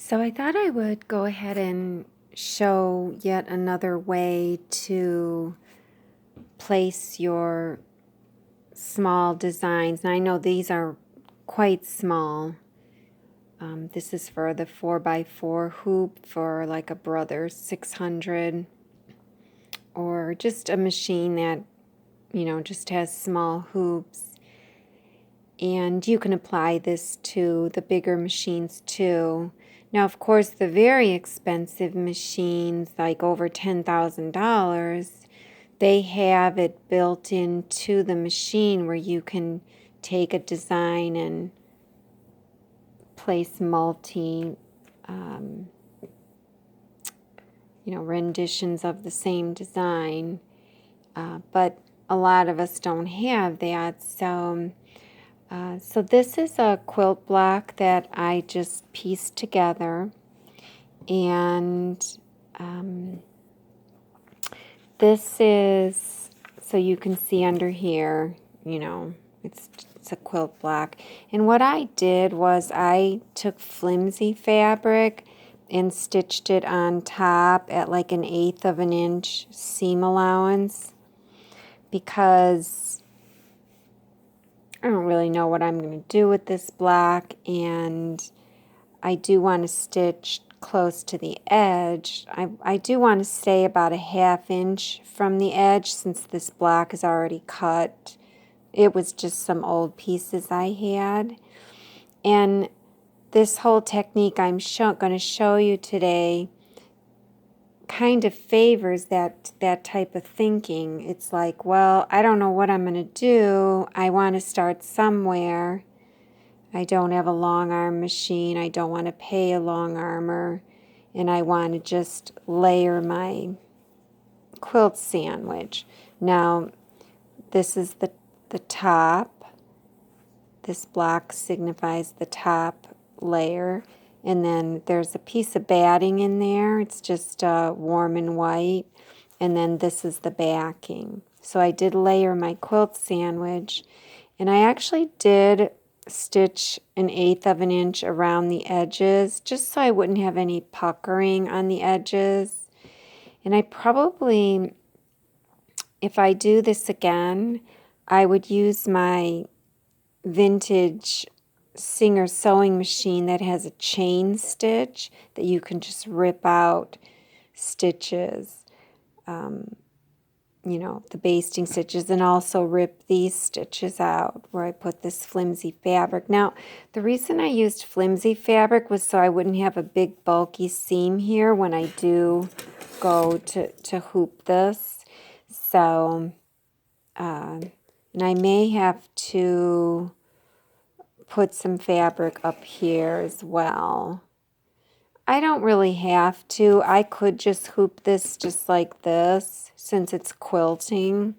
So I thought I would go ahead and show yet another way to place your small designs. Now I know these are quite small. This is for the 4x4 hoop for like a Brothers 600 or just a machine that, just has small hoops. And you can apply this to the bigger machines too. Now, of course, the very expensive machines, like over $10,000, they have it built into the machine where you can take a design and place multi, renditions of the same design. But a lot of us don't have that, so this is a quilt block that I just pieced together, and this is, so you can see under here, it's a quilt block. And what I did was I took flimsy fabric and stitched it on top at like 1/8 of an inch seam allowance, because I don't really know what I'm going to do with this block, and I do want to stitch close to the edge. I do want to stay about 1/2 inch from the edge since this block is already cut. It was just some old pieces I had. And this whole technique I'm going to show you today kind of favors that type of thinking. It's like, well, I don't know what I'm going to do. I want to start somewhere. I don't have a long arm machine. I don't want to pay a long armer. And I want to just layer my quilt sandwich. Now, this is the top. This block signifies the top layer. And then there's a piece of batting in there. It's just warm and white. And then this is the backing. So I did layer my quilt sandwich. And I actually did stitch 1/8 of an inch around the edges, just so I wouldn't have any puckering on the edges. And I probably, if I do this again, I would use my vintage Singer sewing machine that has a chain stitch that you can just rip out stitches, the basting stitches, and also rip these stitches out where I put this flimsy fabric. Now, the reason I used flimsy fabric was so I wouldn't have a big bulky seam here when I do go to hoop this. So, and I may have to put some fabric up here as well. I don't really have to. I could just hoop this just like this since it's quilting.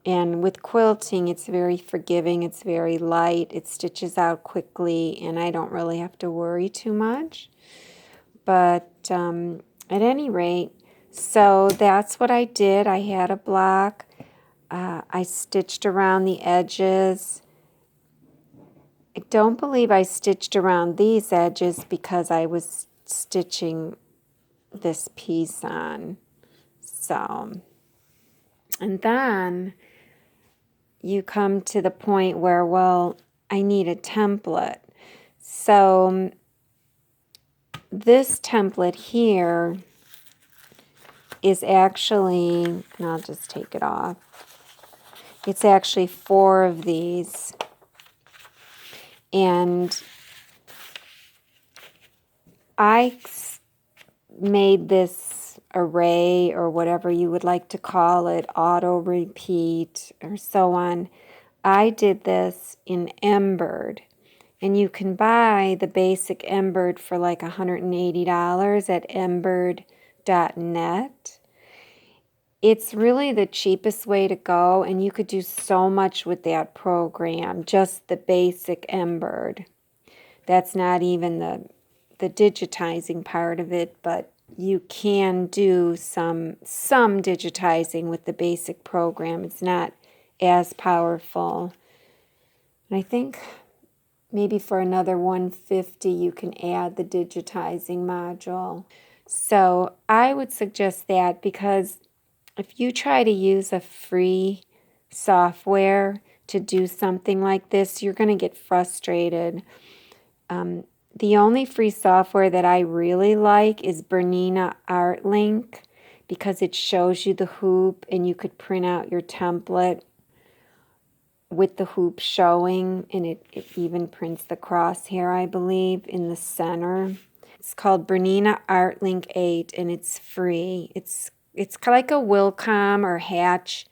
And with quilting, it's very forgiving. It's very light. It stitches out quickly, and I don't really have to worry too much. But at any rate, so that's what I did. I had a block. I stitched around the edges. I don't believe I stitched around these edges because I was stitching this piece on. So, and then you come to the point where, well, I need a template. So this template here is actually, and I'll just take it off. It's actually 4 of these. And I made this array, or whatever you would like to call it, auto repeat or so on. I did this in Embroidery, and you can buy the basic Embroidery for like $180 at embroidery.net. It's really the cheapest way to go, and you could do so much with that program, just the basic Embroidery. That's not even the digitizing part of it, but you can do some digitizing with the basic program. It's not as powerful. And I think maybe for another $150 you can add the digitizing module. So I would suggest that, because if you try to use a free software to do something like this, you're going to get frustrated. The only free software that I really like is Bernina ArtLink, because it shows you the hoop and you could print out your template with the hoop showing, and it even prints the crosshair, I believe, in the center. It's called Bernina ArtLink 8, and it's free. It's like a Wilcom or Hatch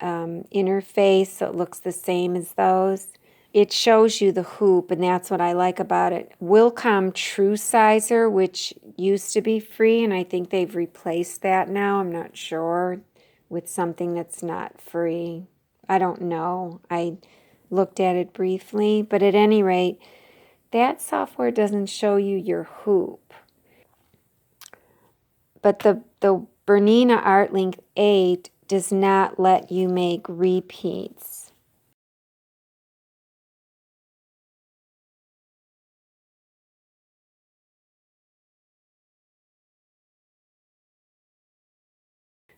interface, so it looks the same as those. It shows you the hoop, and that's what I like about it. Wilcom True Sizer, which used to be free, and I think they've replaced that now, I'm not sure, with something that's not free. I don't know. I looked at it briefly, but at any rate, that software doesn't show you your hoop. But the Bernina ArtLink 8 does not let you make repeats.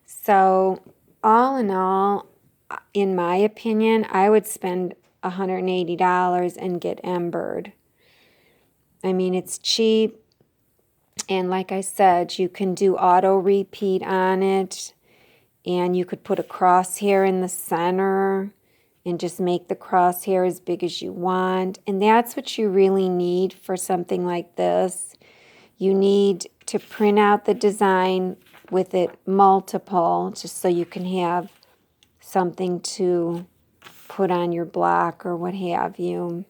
So all in all, in my opinion, I would spend $180 and get Embroidery. I mean, it's cheap, and like I said, you can do auto repeat on it, and you could put a crosshair in the center and just make the crosshair as big as you want. And that's what you really need for something like this. You need to print out the design with it multiple, just so you can have something to put on your block or what have you.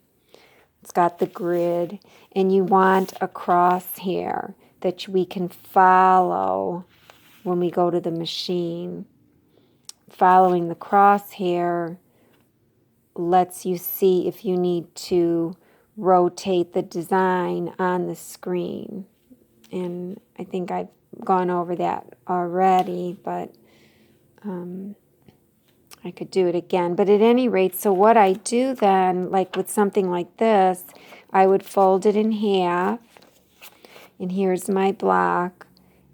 It's got the grid, and you want a crosshair that we can follow when we go to the machine. Following the crosshair lets you see if you need to rotate the design on the screen. And I think I've gone over that already, but I could do it again. But at any rate, so what I do then, like with something like this, I would fold it in half, and here's my block,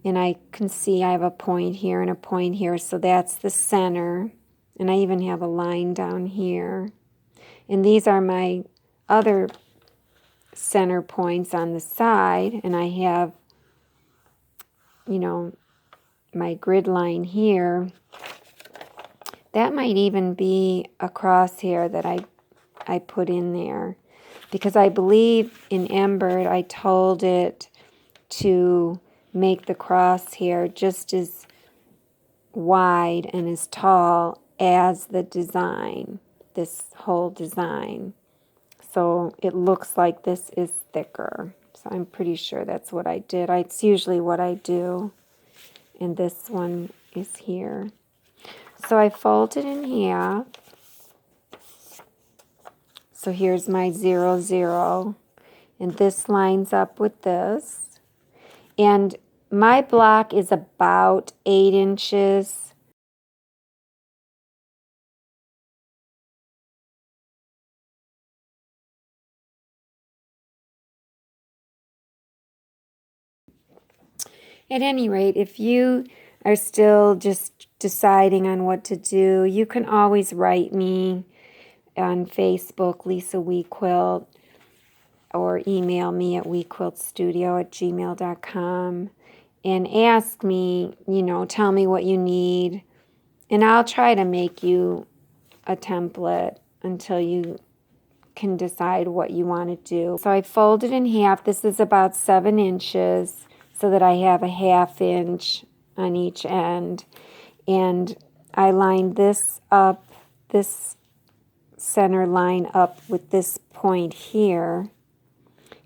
and I can see I have a point here and a point here, so that's the center, and I even have a line down here. And these are my other center points on the side, and I have, you know, my grid line here. That might even be a crosshair that I put in there, because I believe in Embroidery I told it to make the crosshair just as wide and as tall as the design, this whole design. So it looks like this is thicker. So I'm pretty sure that's what I did. It's usually what I do. And this one is here. So I fold it in half. So here's my 0, 0. And this lines up with this. And my block is about 8 inches. At any rate, if you are still just deciding on what to do, you can always write me on Facebook, Lisa WeQuilt, or email me at wequiltstudio@gmail.com and ask me, tell me what you need, and I'll try to make you a template until you can decide what you want to do. So I fold it in half. This is about 7 inches, so that I have a 1/2 inch on each end. And I line this up, this center line up with this point here,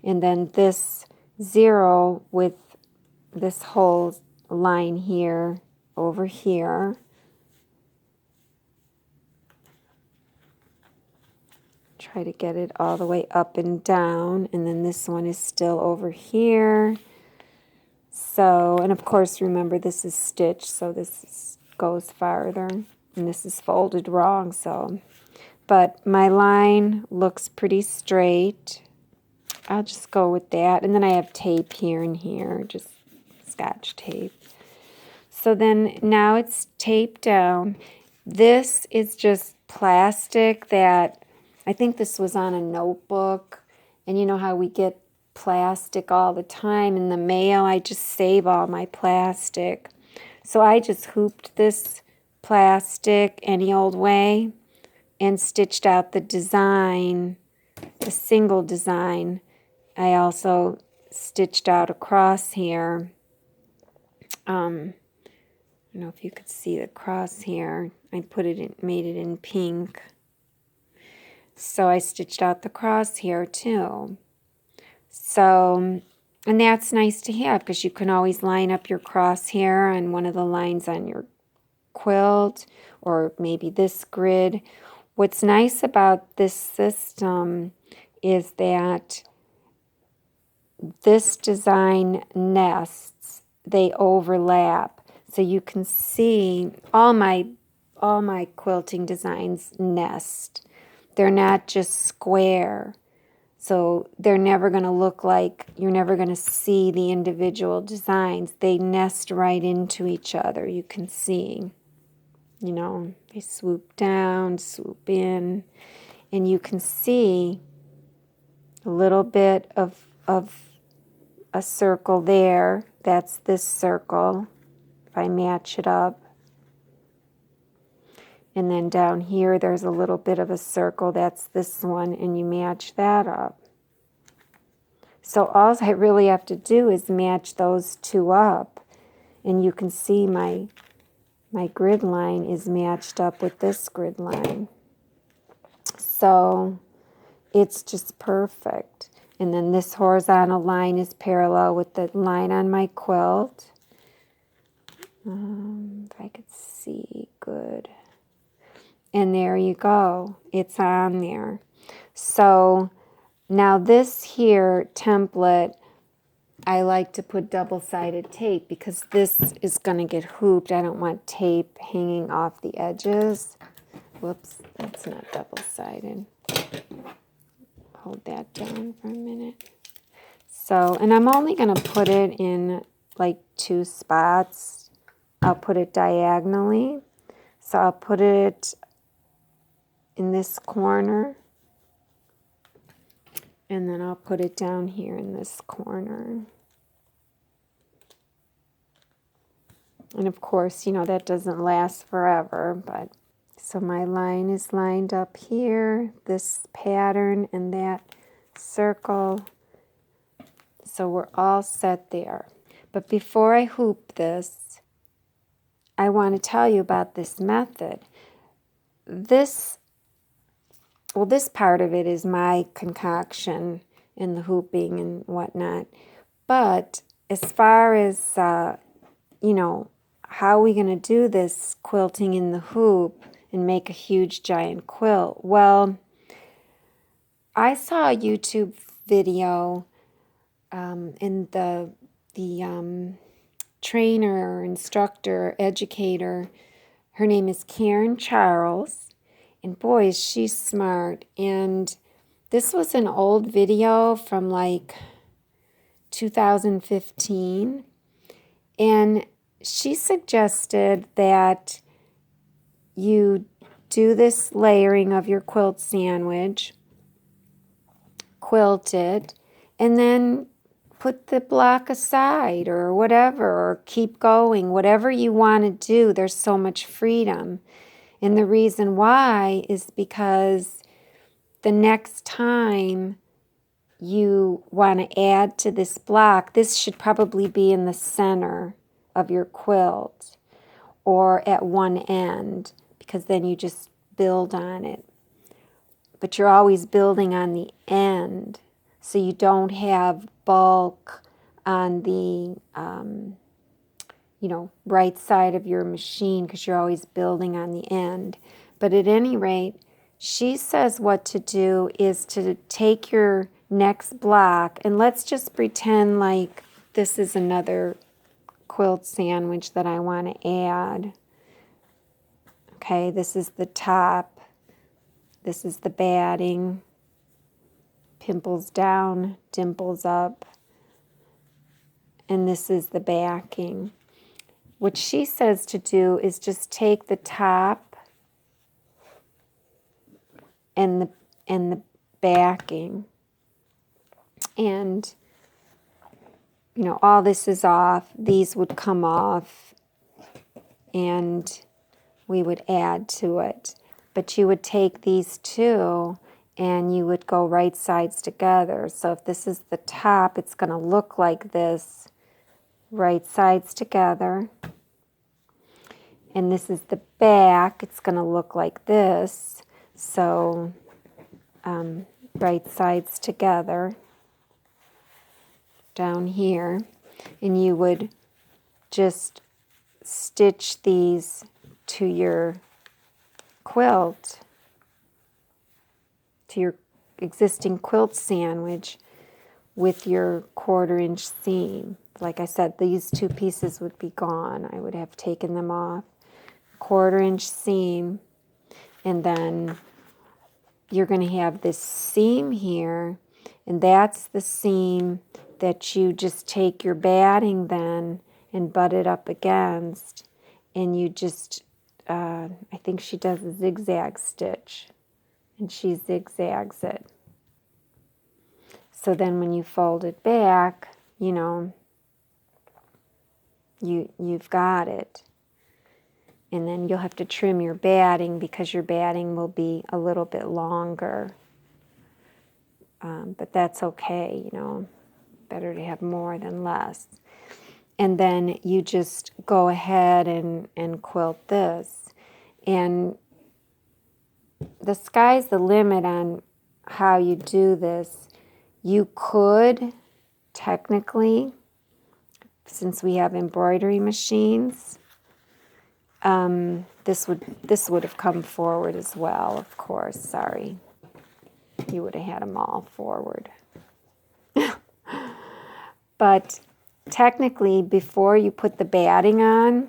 and then this 0 with this whole line here over here. Try to get it all the way up and down, and then this one is still over here. So, and of course, remember this is stitched, so this goes farther, and this is folded wrong, so. but my line looks pretty straight. I'll just go with that. And then I have tape here and here, just Scotch tape. So then now it's taped down. This is just plastic that, I think this was on a notebook. And you know how we get plastic all the time in the mail? I just save all my plastic. So I just hooped this plastic any old way and stitched out the design, the single design. I also stitched out across here. I don't know if you could see the cross here. I put it in, made it in pink. So I stitched out the cross here too. So, and that's nice to have because you can always line up your crosshair on one of the lines on your quilt or maybe this grid. What's nice about this system is that this design nests, they overlap. So you can see all my quilting designs nest. They're not just square. So they're never going to look like, you're never going to see the individual designs. They nest right into each other. You can see, you know, they swoop down, swoop in, and you can see a little bit of a circle there. That's this circle, if I match it up. And then down here, there's a little bit of a circle. That's this one, and you match that up. So all I really have to do is match those two up. And you can see my grid line is matched up with this grid line. So it's just perfect. And then this horizontal line is parallel with the line on my quilt. If I could see, good. And there you go. It's on there. So now this here template, I like to put double-sided tape because this is going to get hooped. I don't want tape hanging off the edges. Whoops, that's not double-sided. Hold that down for a minute. So, and I'm only going to put it in like 2 spots. I'll put it diagonally. So I'll put it in this corner. And then I'll put it down here in this corner. And of course, you know, that doesn't last forever, but so my line is lined up here, this pattern and that circle. So we're all set there. But before I hoop this, I want to tell you about this method. This part of it is my concoction and the hooping and whatnot. But as far as, you know, how are we going to do this quilting in the hoop and make a huge giant quilt? Well, I saw a YouTube video and the trainer, instructor, educator, her name is Karen Charles. And boy, she's smart. And this was an old video from like 2015. And she suggested that you do this layering of your quilt sandwich, quilt it, and then put the block aside or whatever, or keep going, whatever you want to do. There's so much freedom. And the reason why is because the next time you want to add to this block, this should probably be in the center of your quilt or at one end, because then you just build on it. But you're always building on the end, so you don't have bulk on the right side of your machine, because you're always building on the end. But at any rate, she says what to do is to take your next block, and let's just pretend like this is another quilt sandwich that I want to add. Okay, this is the top. this is the batting. Pimples down, dimples up. And this is the backing. What she says to do is just take the top and the backing, and you know, all this is off. These would come off and we would add to it. But you would take these two and you would go right sides together. So if this is the top, it's going to look like this, right sides together. And this is the back, it's going to look like this. So right sides together down here. And you would just stitch these to your quilt, to your existing quilt sandwich with your 1/4-inch seam. Like I said, these two pieces would be gone. I would have taken them off. 1/4-inch seam, and then you're going to have this seam here, and that's the seam that you just take your batting then and butt it up against, and you just, I think she does a zigzag stitch, and she zigzags it. So then when you fold it back, you know, you've got it. And then you'll have to trim your batting because your batting will be a little bit longer. But that's okay, you know, better to have more than less. And then you just go ahead and quilt this. And the sky's the limit on how you do this. You could technically, since we have embroidery machines, this would have come forward as well, of course. Sorry. You would have had them all forward. But technically, before you put the batting on,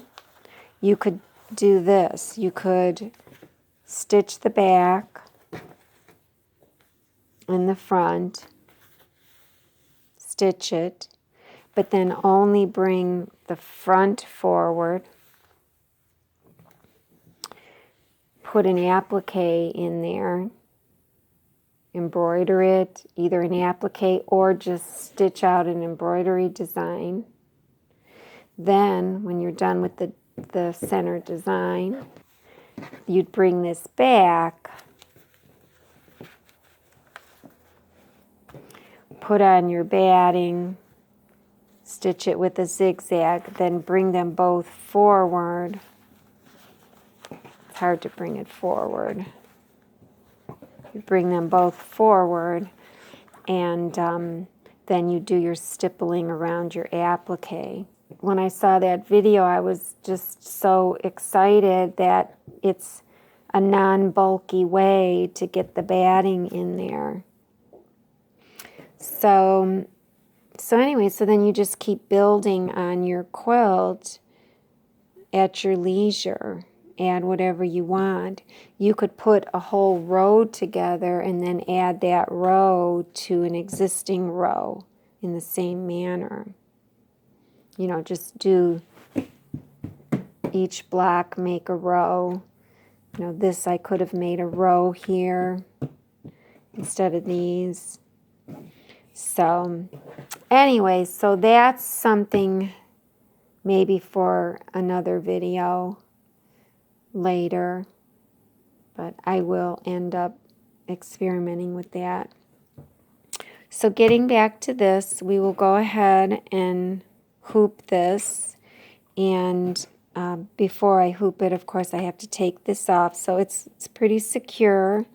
you could do this. You could stitch the back and the front, stitch it, but then only bring the front forward, put an applique in there, embroider it, either an applique or just stitch out an embroidery design. Then, when you're done with the center design, you'd bring this back, put on your batting, stitch it with a zigzag, then bring them both forward. It's hard to bring it forward. You bring them both forward, and then you do your stippling around your applique. When I saw that video, I was just so excited that it's a non-bulky way to get the batting in there. So anyway, so then you just keep building on your quilt at your leisure. Add whatever you want. You could put a whole row together and then add that row to an existing row in the same manner. You know, just do each block, make a row. You know, this I could have made a row here instead of these. So anyway, so that's something maybe for another video later, but I will end up experimenting with that. So getting back to this, we will go ahead and hoop this, and before I hoop it, of course, I have to take this off. So it's pretty secure.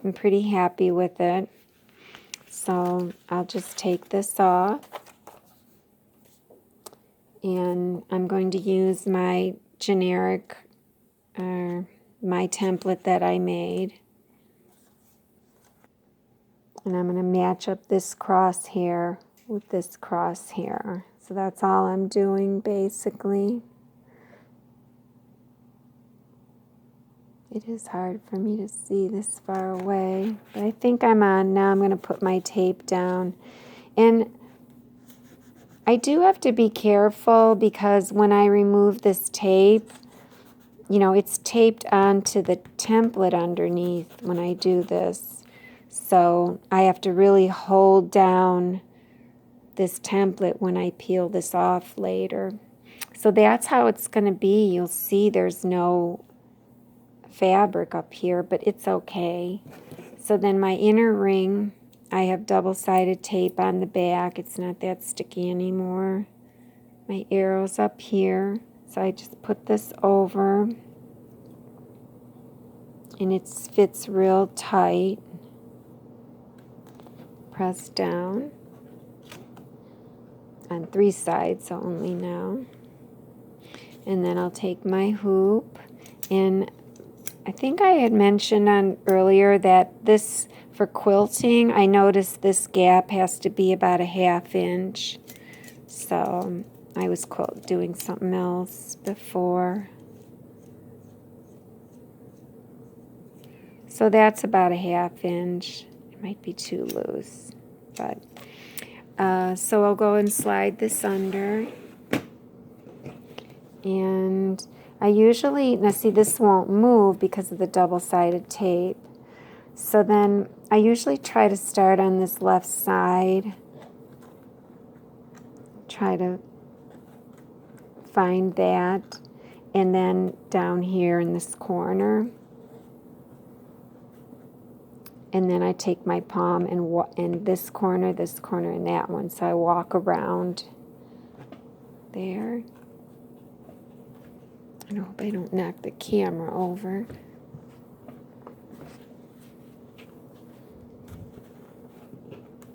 I'm pretty happy with it. So I'll just take this off, and I'm going to use my generic, my template that I made. And I'm going to match up this crosshair with this crosshair. So that's all I'm doing basically. It is hard for me to see this far away, but I think I'm on. Now I'm going to put my tape down. And I do have to be careful because when I remove this tape, you know, it's taped onto the template underneath when I do this. So I have to really hold down this template when I peel this off later. So that's how it's going to be. You'll see there's no fabric up here, but it's okay. So then my inner ring, I have double-sided tape on the back. It's not that sticky anymore. My arrow's up here, so I just put this over, and it fits real tight. Press down on 3 sides, so only now. And then I'll take my hoop, and I think I had mentioned on earlier that this, for quilting, I noticed this gap has to be about a 1/2 inch. So I was doing something else before. So that's about a 1/2 inch. It might be too loose, but so I'll go and slide this under. And I usually, now see, this won't move because of the double-sided tape. So then I usually try to start on this left side. Try to find that. And then down here in this corner. And then I take my palm and this corner, and that one. So I walk around there. I hope I don't knock the camera over.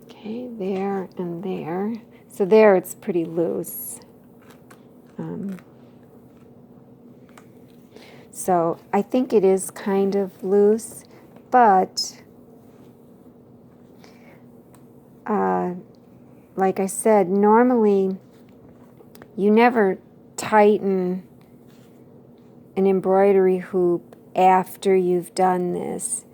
Okay, there and there. So there it's pretty loose. So I think it is kind of loose, but like I said, normally you never tighten an embroidery hoop after you've done this,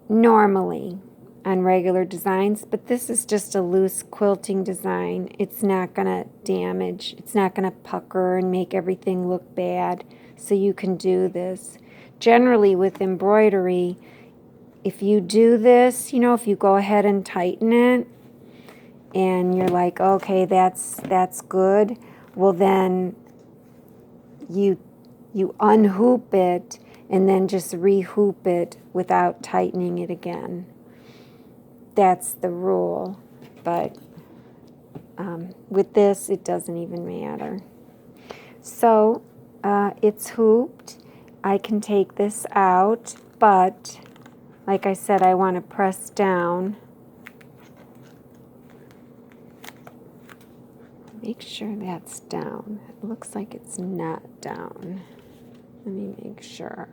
normally on regular designs, but this is just a loose quilting design. It's not going to damage, it's not going to pucker and make everything look bad, so you can do this. Generally with embroidery, if you do this, you know, if you go ahead and tighten it, and you're like, okay, that's good, well then you unhoop it and then just rehoop it without tightening it again. That's the rule, but with this it doesn't even matter. So it's hooped. I can take this out, but like I said, I want to press down. Make sure that's down. It looks like it's not down. Let me make sure.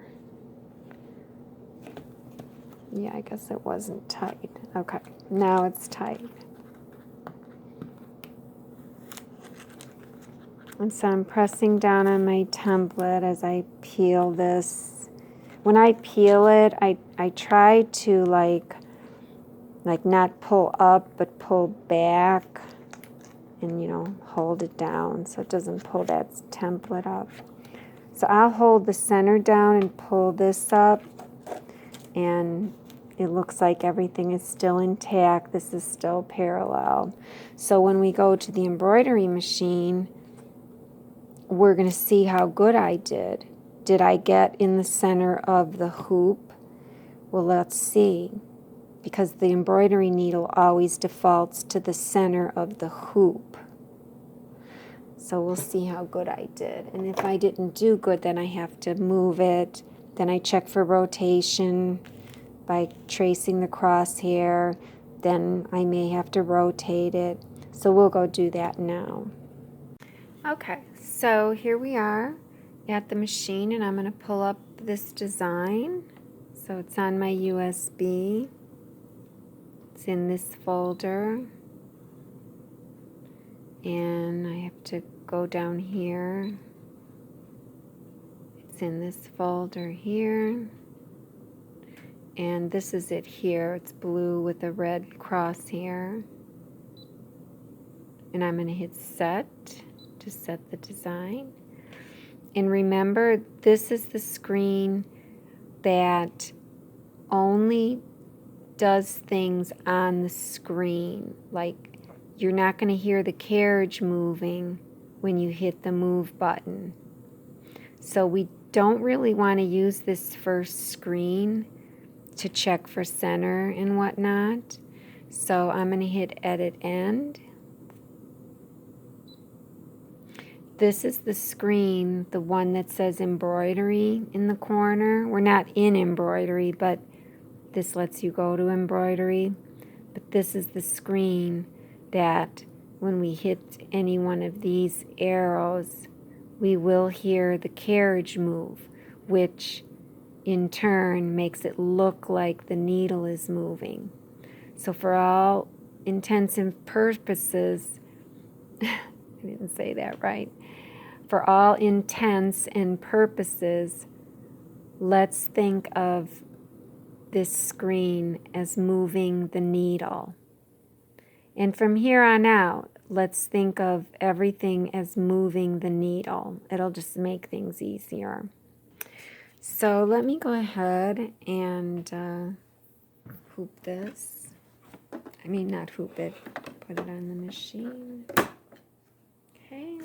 Yeah, I guess it wasn't tight. Okay, now it's tight. And so I'm pressing down on my template as I peel this. When I peel it, I try to like not pull up, but pull back and, you know, hold it down so it doesn't pull that template up. So I'll hold the center down and pull this up, and it looks like everything is still intact. This is still parallel. So when we go to the embroidery machine, we're going to see how good I did. Did I get in the center of the hoop? Well, let's see. Because the embroidery needle always defaults to the center of the hoop. So we'll see how good I did. And if I didn't do good, then I have to move it. Then I check for rotation by tracing the crosshair. Then I may have to rotate it. So we'll go do that now. Okay, so here we are at the machine, and I'm going to pull up this design. So it's on my USB. It's in this folder, and I have to go down here. It's in this folder here. And this is it here. It's blue with a red cross here. And I'm going to hit set to set the design. And remember, this is the screen that only does things on the screen. Like, you're not going to hear the carriage moving when you hit the move button. So we don't really want to use this first screen to check for center and whatnot. So I'm going to hit edit end. This is the screen, the one that says embroidery in the corner. We're not in embroidery, but this lets you go to embroidery. But this is the screen that when we hit any one of these arrows, we will hear the carriage move, which in turn makes it look like the needle is moving. So for all intents and purposes, I didn't say that right. For all intents and purposes, let's think of this screen as moving the needle. And from here on out, let's think of everything as moving the needle. It'll just make things easier. So let me go ahead and hoop this. I mean, not hoop it, put it on the machine. Okay.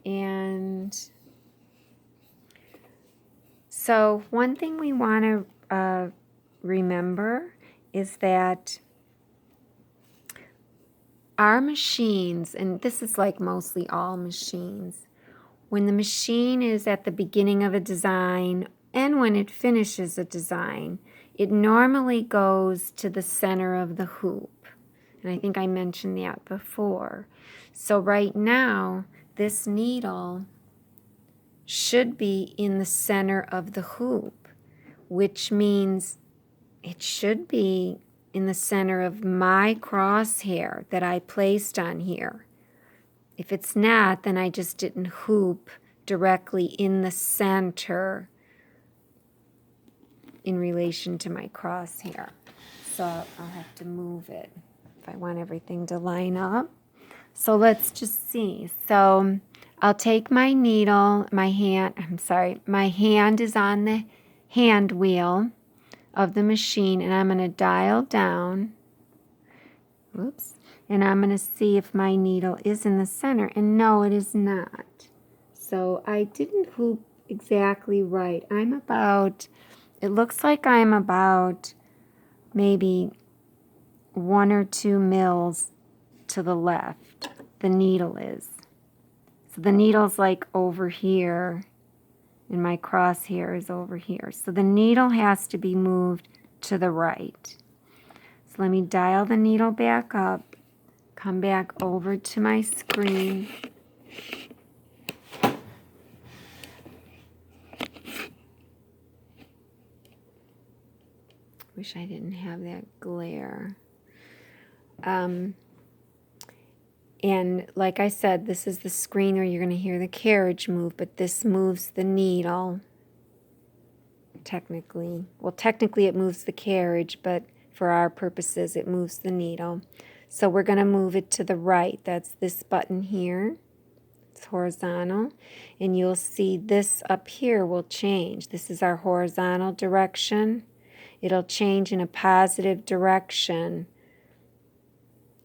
And so one thing we want to remember is that our machines, and this is like mostly all machines, when the machine is at the beginning of a design and when it finishes a design, it normally goes to the center of the hoop. And I think I mentioned that before. So right now, this needle should be in the center of the hoop, which means it should be in the center of my crosshair that I placed on here. If it's not, then I just didn't hoop directly in the center in relation to my crosshair. So I'll have to move it if I want everything to line up. So let's just see. So I'll take my needle, my hand is on the hand wheel of the machine, and I'm going to dial down. Whoops. And I'm going to see if my needle is in the center. And no, it is not. So I didn't hoop exactly right. It looks like I'm about maybe 1 or 2 mils to the left. The needle is. So the needle's like over here, and my crosshair is over here. So the needle has to be moved to the right. So let me dial the needle back up, come back over to my screen. Wish I didn't have that glare. And like I said, this is the screen where you're going to hear the carriage move, but this moves the needle. Technically it moves the carriage, but for our purposes, it moves the needle. So we're going to move it to the right. That's this button here. It's horizontal. And you'll see this up here will change. This is our horizontal direction. It'll change in a positive direction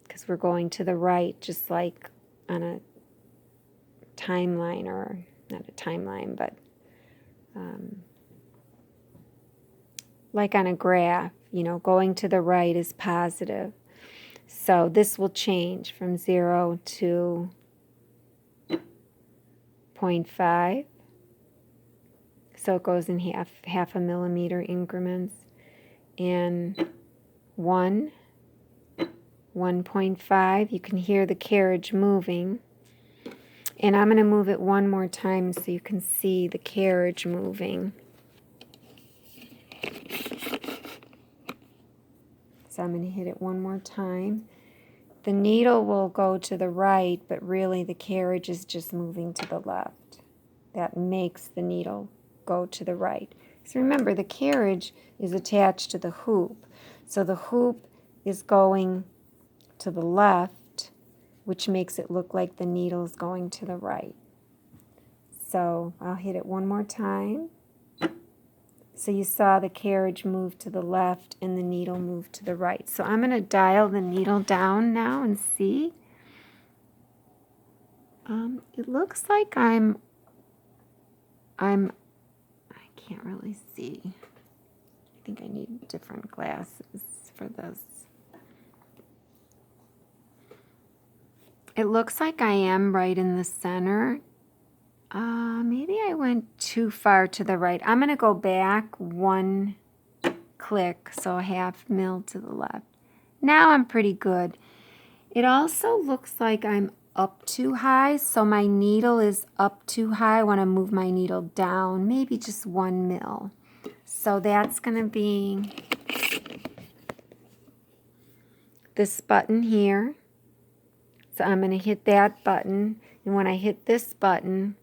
because we're going to the right, just like on a timeline, or not a timeline, but like on a graph, going to the right is positive. So this will change from 0 to 0.5. So it goes in half a millimeter increments. And 1, 1.5, you can hear the carriage moving. And I'm going to move it one more time so you can see the carriage moving. So I'm going to hit it one more time. the needle will go to the right, but really the carriage is just moving to the left. That makes the needle go to the right. So remember, the carriage is attached to the hoop. So the hoop is going to the left, which makes it look like the needle is going to the right. So I'll hit it one more time. So you saw the carriage move to the left and the needle move to the right. So I'm going to dial the needle down now and see. It looks like I can't really see. I think I need different glasses for this. It looks like I am right in the center. Maybe I went too far to the right. I'm going to go back one click, so a half mil to the left. Now I'm pretty good. It also looks like I'm up too high, so my needle is up too high. I want to move my needle down, maybe just 1 mil. So that's going to be this button here. So I'm going to hit that button, and when I hit this button,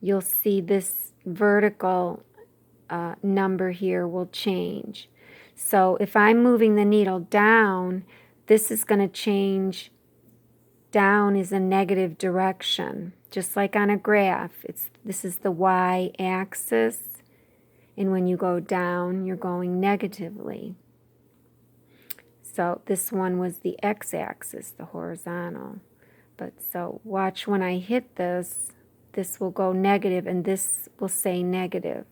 you'll see this vertical number here will change. So if I'm moving the needle down, this is going to change. Down is a negative direction, just like on a graph. This is the y-axis, and when you go down, you're going negatively. So this one was the x-axis, the horizontal. But so watch when I hit this, this will go negative, and this will say negative.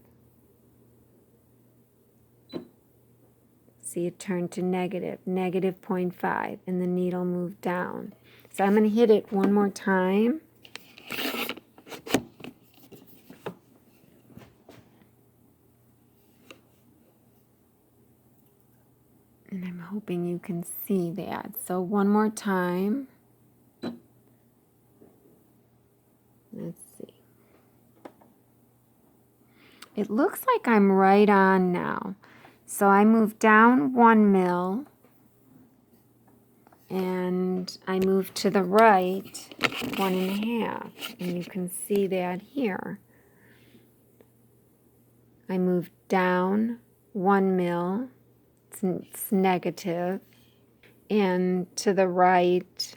See, it turned to negative, negative 0.5, and the needle moved down. So I'm going to hit it one more time. And I'm hoping you can see that. So one more time. Let's see. It looks like I'm right on now. So I move down 1 mil. And I move to the right 1.5, and you can see that here. I move down 1 mil, it's negative, and to the right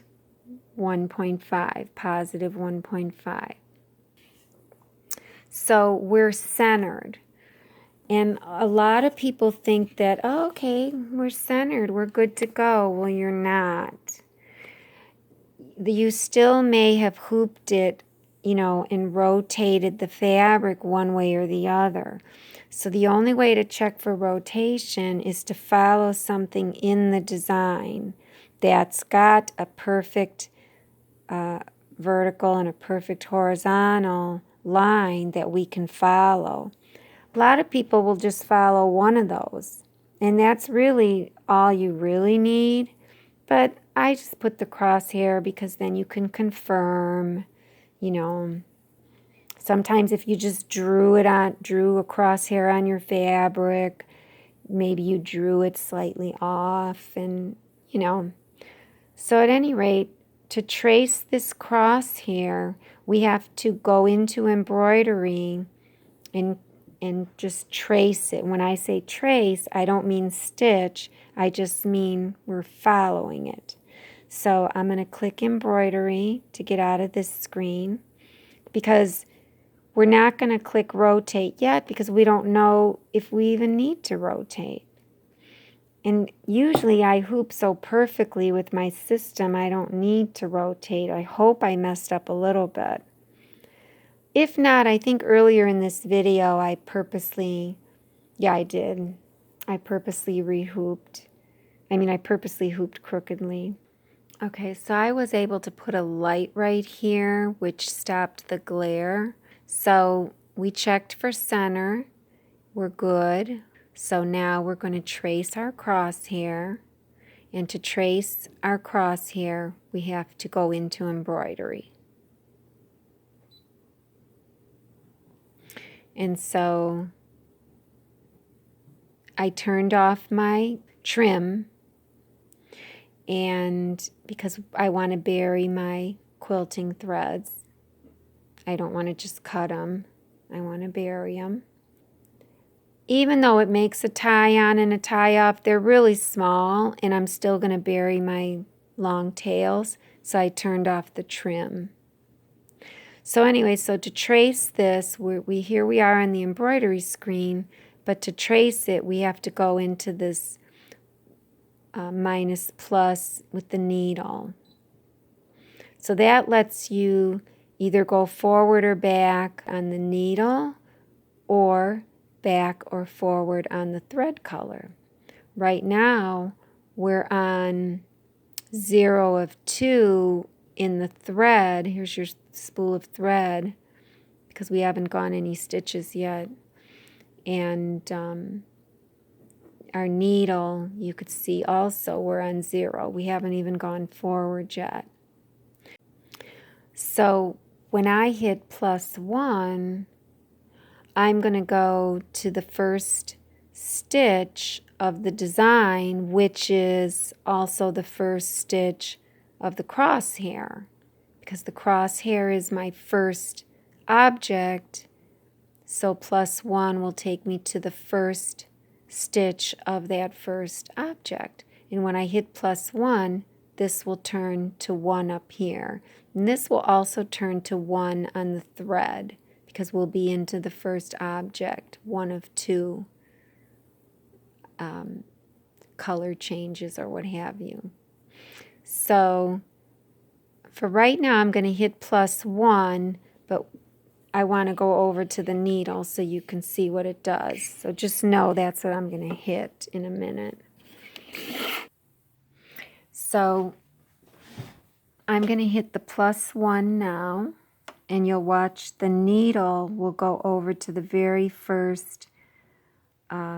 1.5, positive 1.5. So we're centered. And a lot of people think that, oh, okay, we're centered, we're good to go. Well, you're not. You still may have hooped it, and rotated the fabric one way or the other. So the only way to check for rotation is to follow something in the design that's got a perfect vertical and a perfect horizontal line that we can follow. A lot of people will just follow one of those, and that's really all you really need. But I just put the crosshair because then you can confirm, Sometimes if you just drew a crosshair on your fabric, maybe you drew it slightly off, and, So at any rate, to trace this crosshair, we have to go into embroidery and just trace it. When I say trace, I don't mean stitch. I just mean we're following it. So I'm going to click embroidery to get out of this screen, because we're not going to click rotate yet because we don't know if we even need to rotate. And usually I hoop so perfectly with my system, I don't need to rotate. I hope I messed up a little bit. If not, I think earlier in this video I purposely re-hooped. I purposely hooped crookedly. Okay, so I was able to put a light right here, which stopped the glare. So we checked for center. We're good. So now we're going to trace our crosshair. And to trace our crosshair, we have to go into embroidery. And so I turned off my trim, and because I want to bury my quilting threads. I don't want to just cut them. I want to bury them. Even though it makes a tie on and a tie off, they're really small, and I'm still going to bury my long tails, so I turned off the trim. So anyway, so to trace this, here we are on the embroidery screen, but to trace it, we have to go into this minus plus with the needle. So that lets you either go forward or back on the needle, or back or forward on the thread color. Right now, we're on 0 of 2 in the thread. Here's your spool of thread, because we haven't gone any stitches yet. And our needle, you could see also we're on 0. We haven't even gone forward yet. So when I hit +1, I'm going to go to the first stitch of the design, which is also the first stitch of the crosshair, because the crosshair is my first object. So +1 will take me to the first stitch of that first object. And when I hit +1, this will turn to 1 up here. And this will also turn to 1 on the thread, because we'll be into the first object, 1 of 2 color changes or what have you. So for right now, I'm going to hit +1, but I want to go over to the needle so you can see what it does. So just know that's what I'm going to hit in a minute. So I'm going to hit the +1 now, and you'll watch the needle will go over to the very first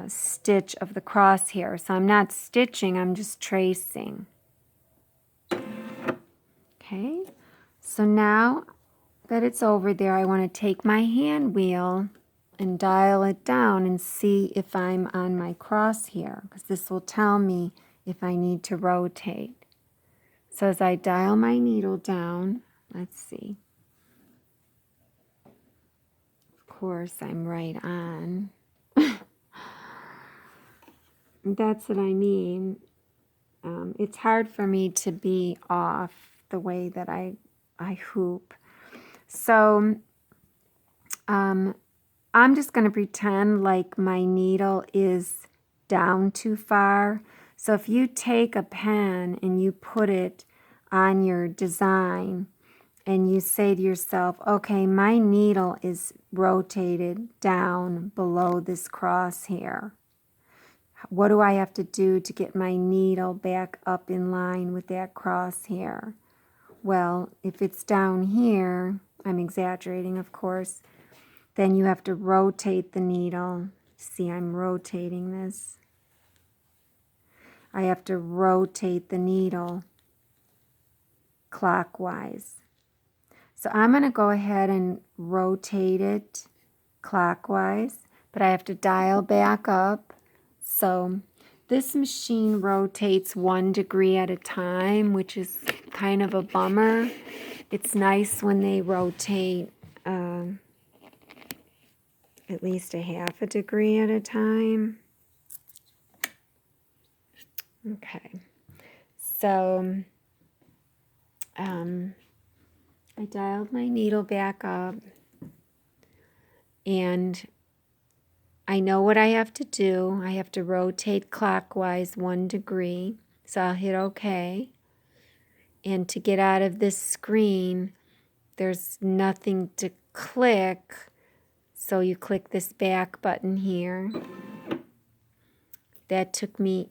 stitch of the crosshair. So I'm not stitching, I'm just tracing. Okay, so now that it's over there, I want to take my hand wheel and dial it down and see if I'm on my crosshair, because this will tell me if I need to rotate. So as I dial my needle down, let's see. Of course, I'm right on. That's what I mean. It's hard for me to be off the way that I hoop. So I'm just going to pretend like my needle is down too far. So if you take a pen and you put it on your design and you say to yourself, okay, my needle is rotated down below this crosshair. What do I have to do to get my needle back up in line with that crosshair? Well, if it's down here, I'm exaggerating, of course, then you have to rotate the needle. See, I'm rotating this. I have to rotate the needle clockwise. So I'm going to go ahead and rotate it clockwise, but I have to dial back up. So this machine rotates 1 degree at a time, which is kind of a bummer. It's nice when they rotate at least a half a degree at a time. Okay, so I dialed my needle back up, and I know what I have to do. I have to rotate clockwise 1 degree, so I'll hit OK. And to get out of this screen, there's nothing to click, so you click this back button here. That took me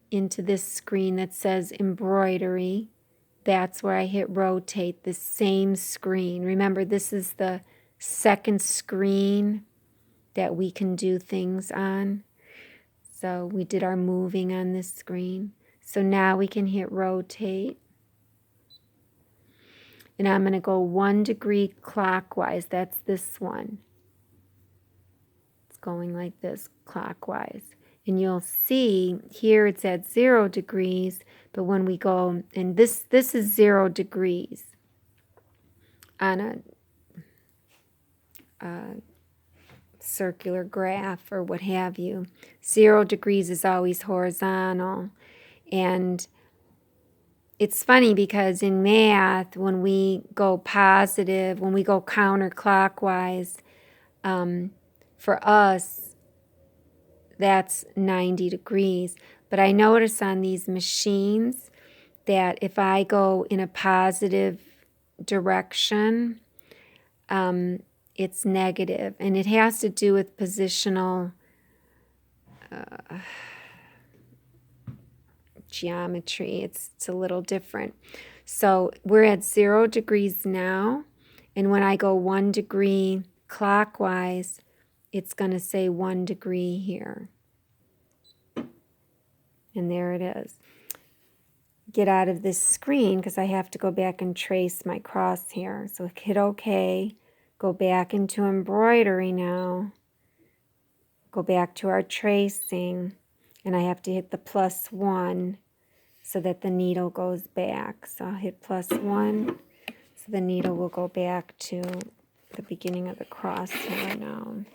into this screen that says Embroidery. That's where I hit rotate, the same screen. Remember, this is the second screen that we can do things on. So we did our moving on this screen. So now we can hit rotate. And I'm going to go 1 degree clockwise. That's this one. It's going like this, clockwise. And you'll see here it's at 0 degrees, but when we go, and this is 0 degrees on a circular graph or what have you. 0 degrees is always horizontal. And it's funny because in math, when we go positive, when we go counterclockwise, for us, that's 90 degrees. But I notice on these machines that if I go in a positive direction, it's negative. And it has to do with positional geometry. It's a little different. So we're at 0 degrees now. And when I go 1 degree clockwise, it's going to say 1 degree here. And there it is. Get out of this screen because I have to go back and trace my crosshair. So hit OK. Go back into embroidery now. Go back to our tracing. And I have to hit the +1 so that the needle goes back. So I'll hit +1 so the needle will go back to the beginning of the crosshair now.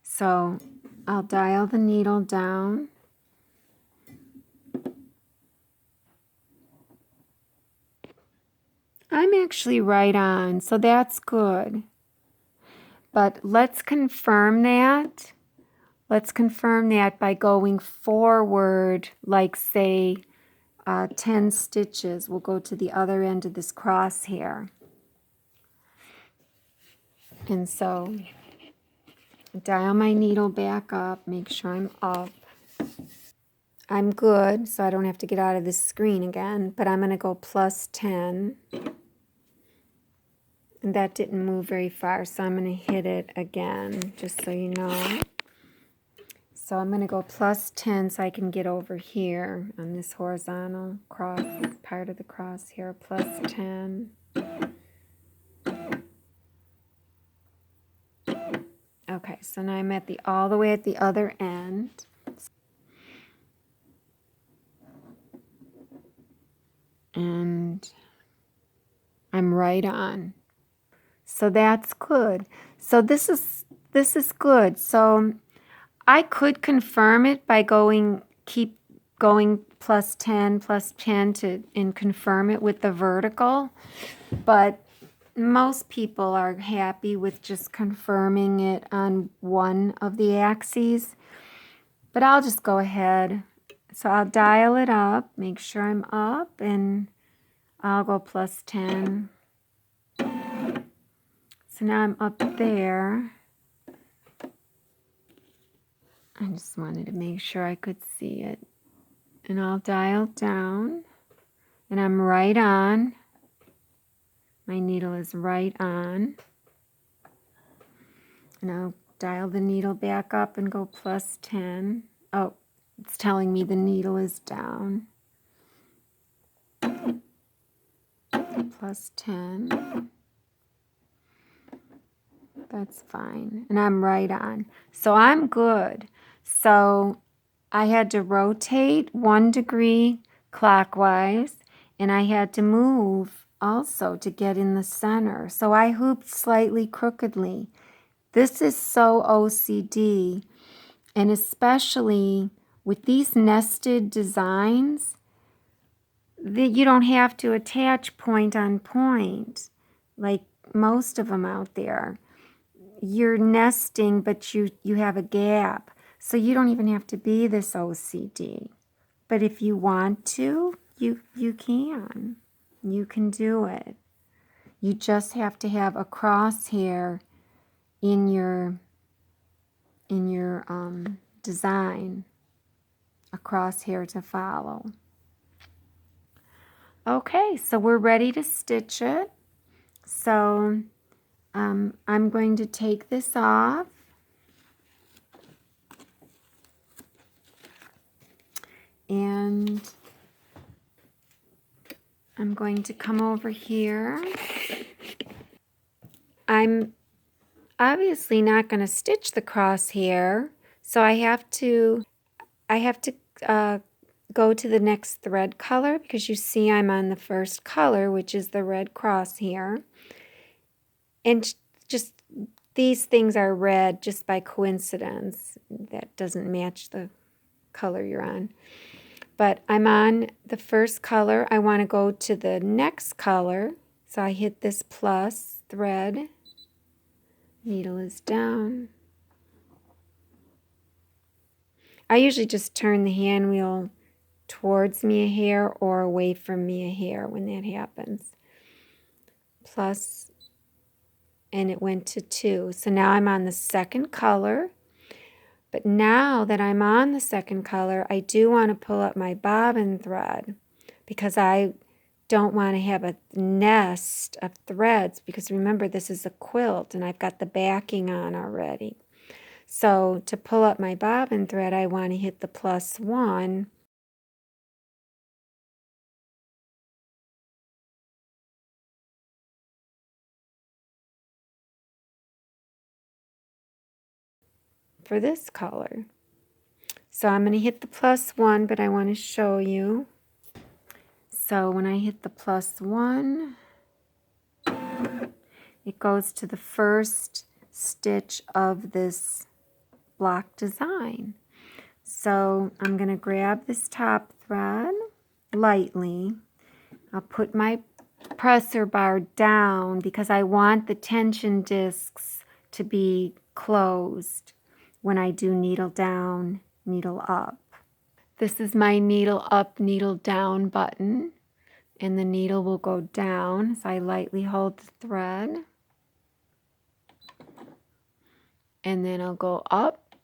So I'll dial the needle down. I'm actually right on, so that's good. But let's confirm that. Let's confirm that by going forward, like say 10 stitches. We'll go to the other end of this crosshair. And so dial my needle back up, make sure I'm up. I'm good, so I don't have to get out of this screen again, but I'm going to go +10. And that didn't move very far, so I'm going to hit it again, just so you know. So I'm going to go +10 so I can get over here on this horizontal cross part of the cross here, +10. Okay, so now I'm at all the way at the other end. And I'm right on. So that's good. So this is good. So I could confirm it by keep going +10 and confirm it with the vertical, but most people are happy with just confirming it on one of the axes. But I'll just go ahead. So I'll dial it up, make sure I'm up, and I'll go +10. So now I'm up there. I just wanted to make sure I could see it. And I'll dial down. And I'm right on. My needle is right on. And I'll dial the needle back up and go +10. Oh, it's telling me the needle is down. +10. That's fine. And I'm right on. So I'm good. So I had to rotate 1 degree clockwise, and I had to move also to get in the center. So I hooped slightly crookedly. This is so OCD, and especially with these nested designs, you don't have to attach point on point like most of them out there. You're nesting, but you have a gap. So you don't even have to be this OCD. But if you want to, you can. You can do it. You just have to have a crosshair in your design, a crosshair to follow. Okay, so we're ready to stitch it. So I'm going to take this off. And I'm going to come over here. I'm obviously not going to stitch the crosshair, so I have to I have to go to the next thread color because you see I'm on the first color, which is the red cross here. And just these things are red just by coincidence. That doesn't match the color you're on. But I'm on the first color. I want to go to the next color. So I hit this plus thread. Needle is down. I usually just turn the hand wheel towards me a hair or away from me a hair when that happens. Plus, and it went to 2. So now I'm on the second color. But now that I'm on the second color, I do want to pull up my bobbin thread because I don't want to have a nest of threads because remember this is a quilt and I've got the backing on already. So to pull up my bobbin thread, I want to hit the +1. For this color. So I'm going to hit the +1, but I want to show you. So when I hit the +1, it goes to the first stitch of this block design. So I'm going to grab this top thread lightly. I'll put my presser bar down because I want the tension discs to be closed when I do needle down, needle up. This is my needle up, needle down button, and the needle will go down. So I lightly hold the thread, and then I'll go up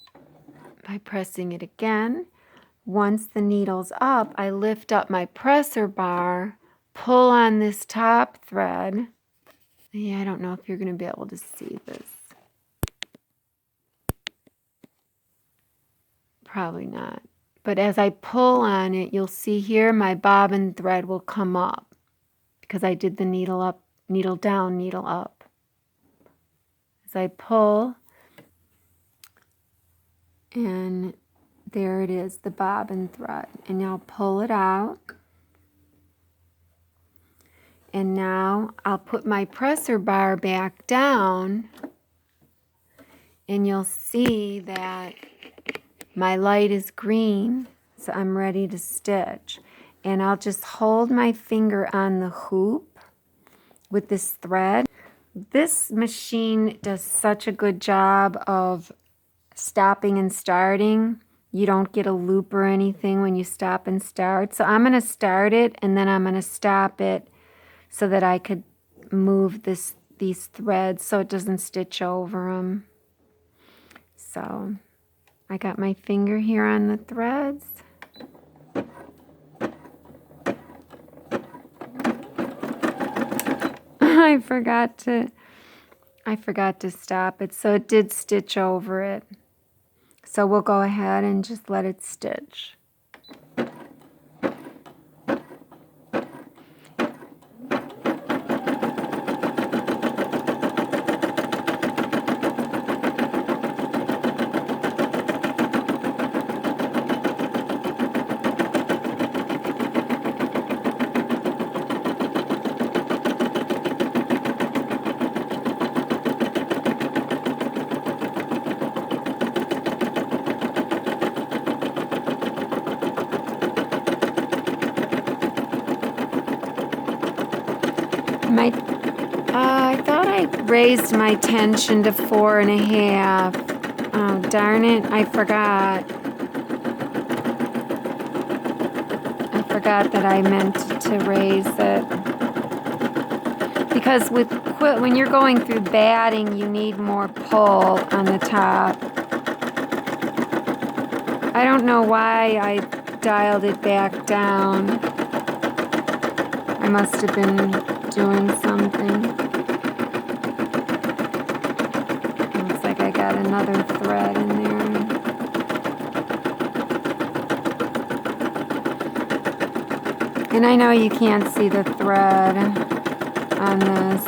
by pressing it again. Once the needle's up, I lift up my presser bar, pull on this top thread. Yeah, I don't know if you're going to be able to see this. Probably not. But as I pull on it, you'll see here my bobbin thread will come up because I did the needle up, needle down, needle up. As I pull, and there it is, the bobbin thread. And now pull it out. And now I'll put my presser bar back down, and you'll see that my light is green, so I'm ready to stitch. And I'll just hold my finger on the hoop with this thread. This machine does such a good job of stopping and starting. You don't get a loop or anything when you stop and start. So I'm going to start it, and then I'm going to stop it so that I could move these threads so it doesn't stitch over them. So I got my finger here on the threads. I forgot to stop it, so it did stitch over it. So we'll go ahead and just let it stitch. I thought I raised my tension to 4.5. Oh, darn it, I forgot. I forgot that I meant to raise it. Because with quilt, when you're going through batting, you need more pull on the top. I don't know why I dialed it back down. I must have been doing something. Looks like I got another thread in there. And I know you can't see the thread on this.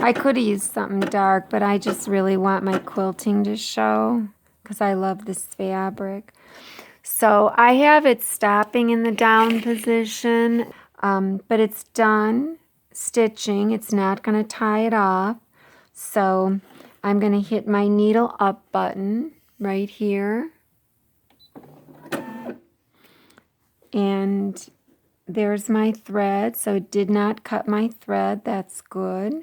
I could have used something dark, but I just really want my quilting to show. because I love this fabric. So I have it stopping in the down position, but it's done stitching. It's not going to tie it off. So I'm going to hit my needle up button right here. And there's my thread. So it did not cut my thread. That's good.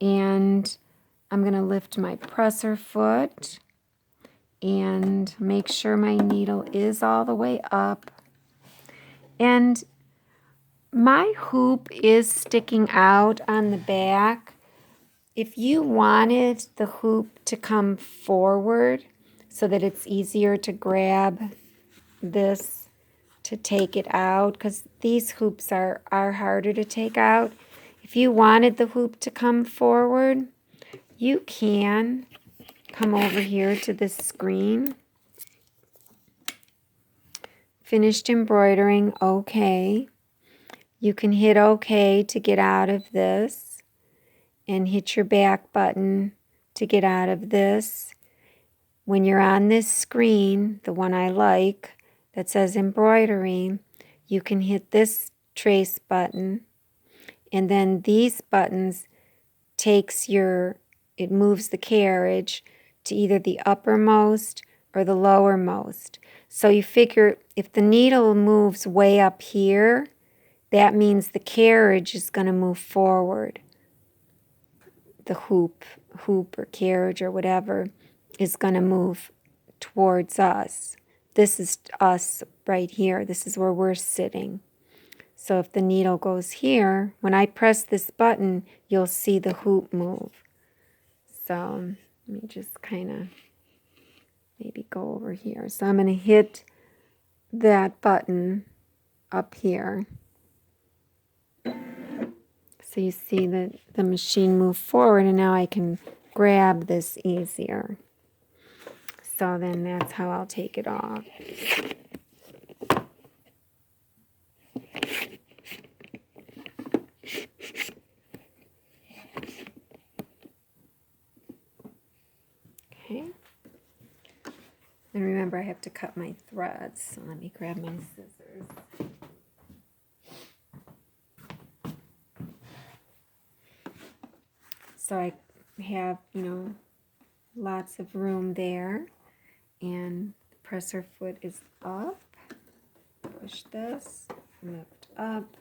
And I'm going to lift my presser foot and make sure my needle is all the way up. And my hoop is sticking out on the back. If you wanted the hoop to come forward so that it's easier to grab this to take it out, because these hoops are harder to take out. If you wanted the hoop to come forward, you can come over here to this screen. Finished embroidering, okay. You can hit OK to get out of this and hit your back button to get out of this. When you're on this screen, the one I like that says embroidery, you can hit this trace button, and then these buttons it moves the carriage to either the uppermost or the lowermost. So you figure if the needle moves way up here, that means the carriage is going to move forward. The hoop or carriage or whatever is going to move towards us. This is us right here. This is where we're sitting. So if the needle goes here, when I press this button, you'll see the hoop move. So let me just kind of maybe go over here. So I'm going to hit that button up here. So you see that the machine moved forward, and now I can grab this easier. So then that's how I'll take it off. Okay. And remember, I have to cut my threads, so let me grab my scissors. So I have, lots of room there, and the presser foot is up. Push this, lift up,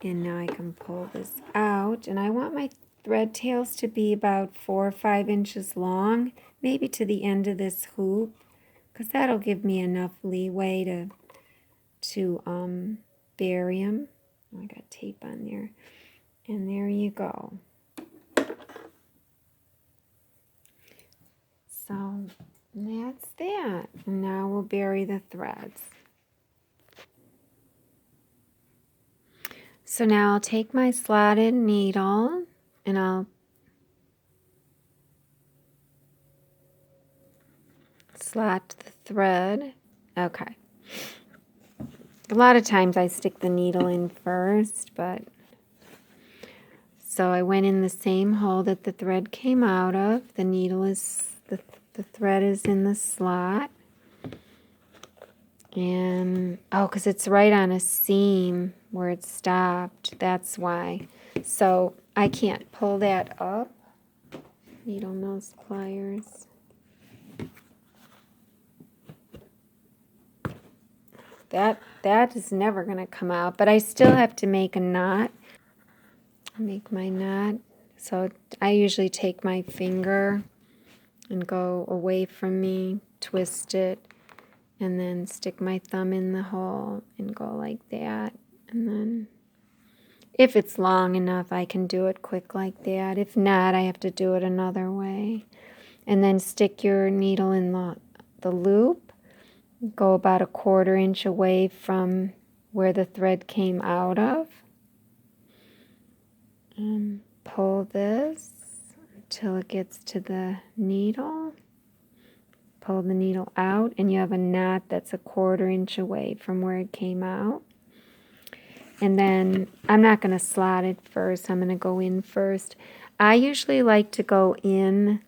and now I can pull this out. And I want my thread tails to be about 4 or 5 inches long, maybe to the end of this hoop, because that'll give me enough leeway to bury them. Oh, I got tape on there. And there you go. So that's that. Now we'll bury the threads. So now I'll take my slotted needle and I'll slot the thread. Okay. A lot of times I stick the needle in first, but so I went in the same hole that the thread came out of. The needle is, the thread is in the slot. And, because it's right on a seam where it stopped. That's why. So I can't pull that up. Needle nose pliers. That is never going to come out. But I still have to make a knot. Make my knot. So I usually take my finger and go away from me, twist it, and then stick my thumb in the hole and go like that. And then if it's long enough, I can do it quick like that. If not, I have to do it another way. And then stick your needle in the loop. Go about 1/4 inch away from where the thread came out of. And pull this until it gets to the needle. Pull the needle out, and you have a knot that's 1/4 inch away from where it came out. And then I'm not going to slot it first. I'm going to go in first. I usually like to go in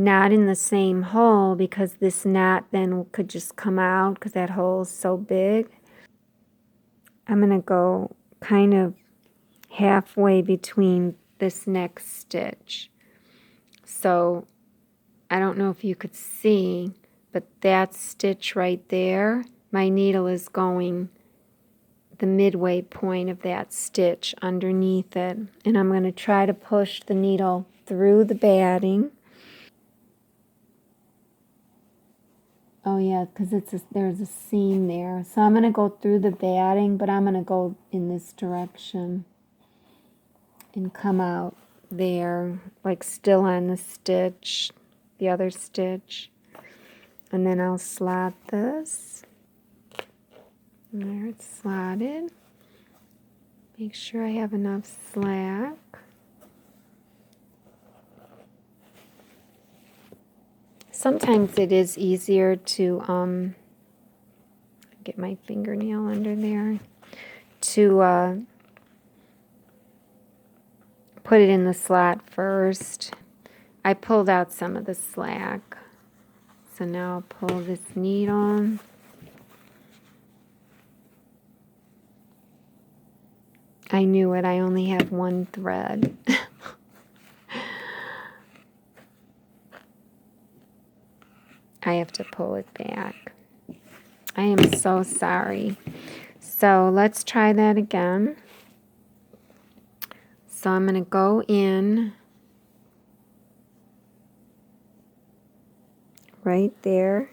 not in the same hole because this knot then could just come out because that hole is so big. I'm going to go kind of halfway between this next stitch. So I don't know if you could see, but that stitch right there, my needle is going the midway point of that stitch underneath it. And I'm going to try to push the needle through the batting. Oh yeah, because there's a seam there. So I'm going to go through the batting, but I'm going to go in this direction and come out there, like still on the stitch, the other stitch. And then I'll slot this. And there it's slotted. Make sure I have enough slack. Sometimes it is easier to get my fingernail under there, to put it in the slot first. I pulled out some of the slack. So now I'll pull this needle. I knew it, I only have one thread. I have to pull it back. I am so sorry. So let's try that again. So I'm going to go in right there,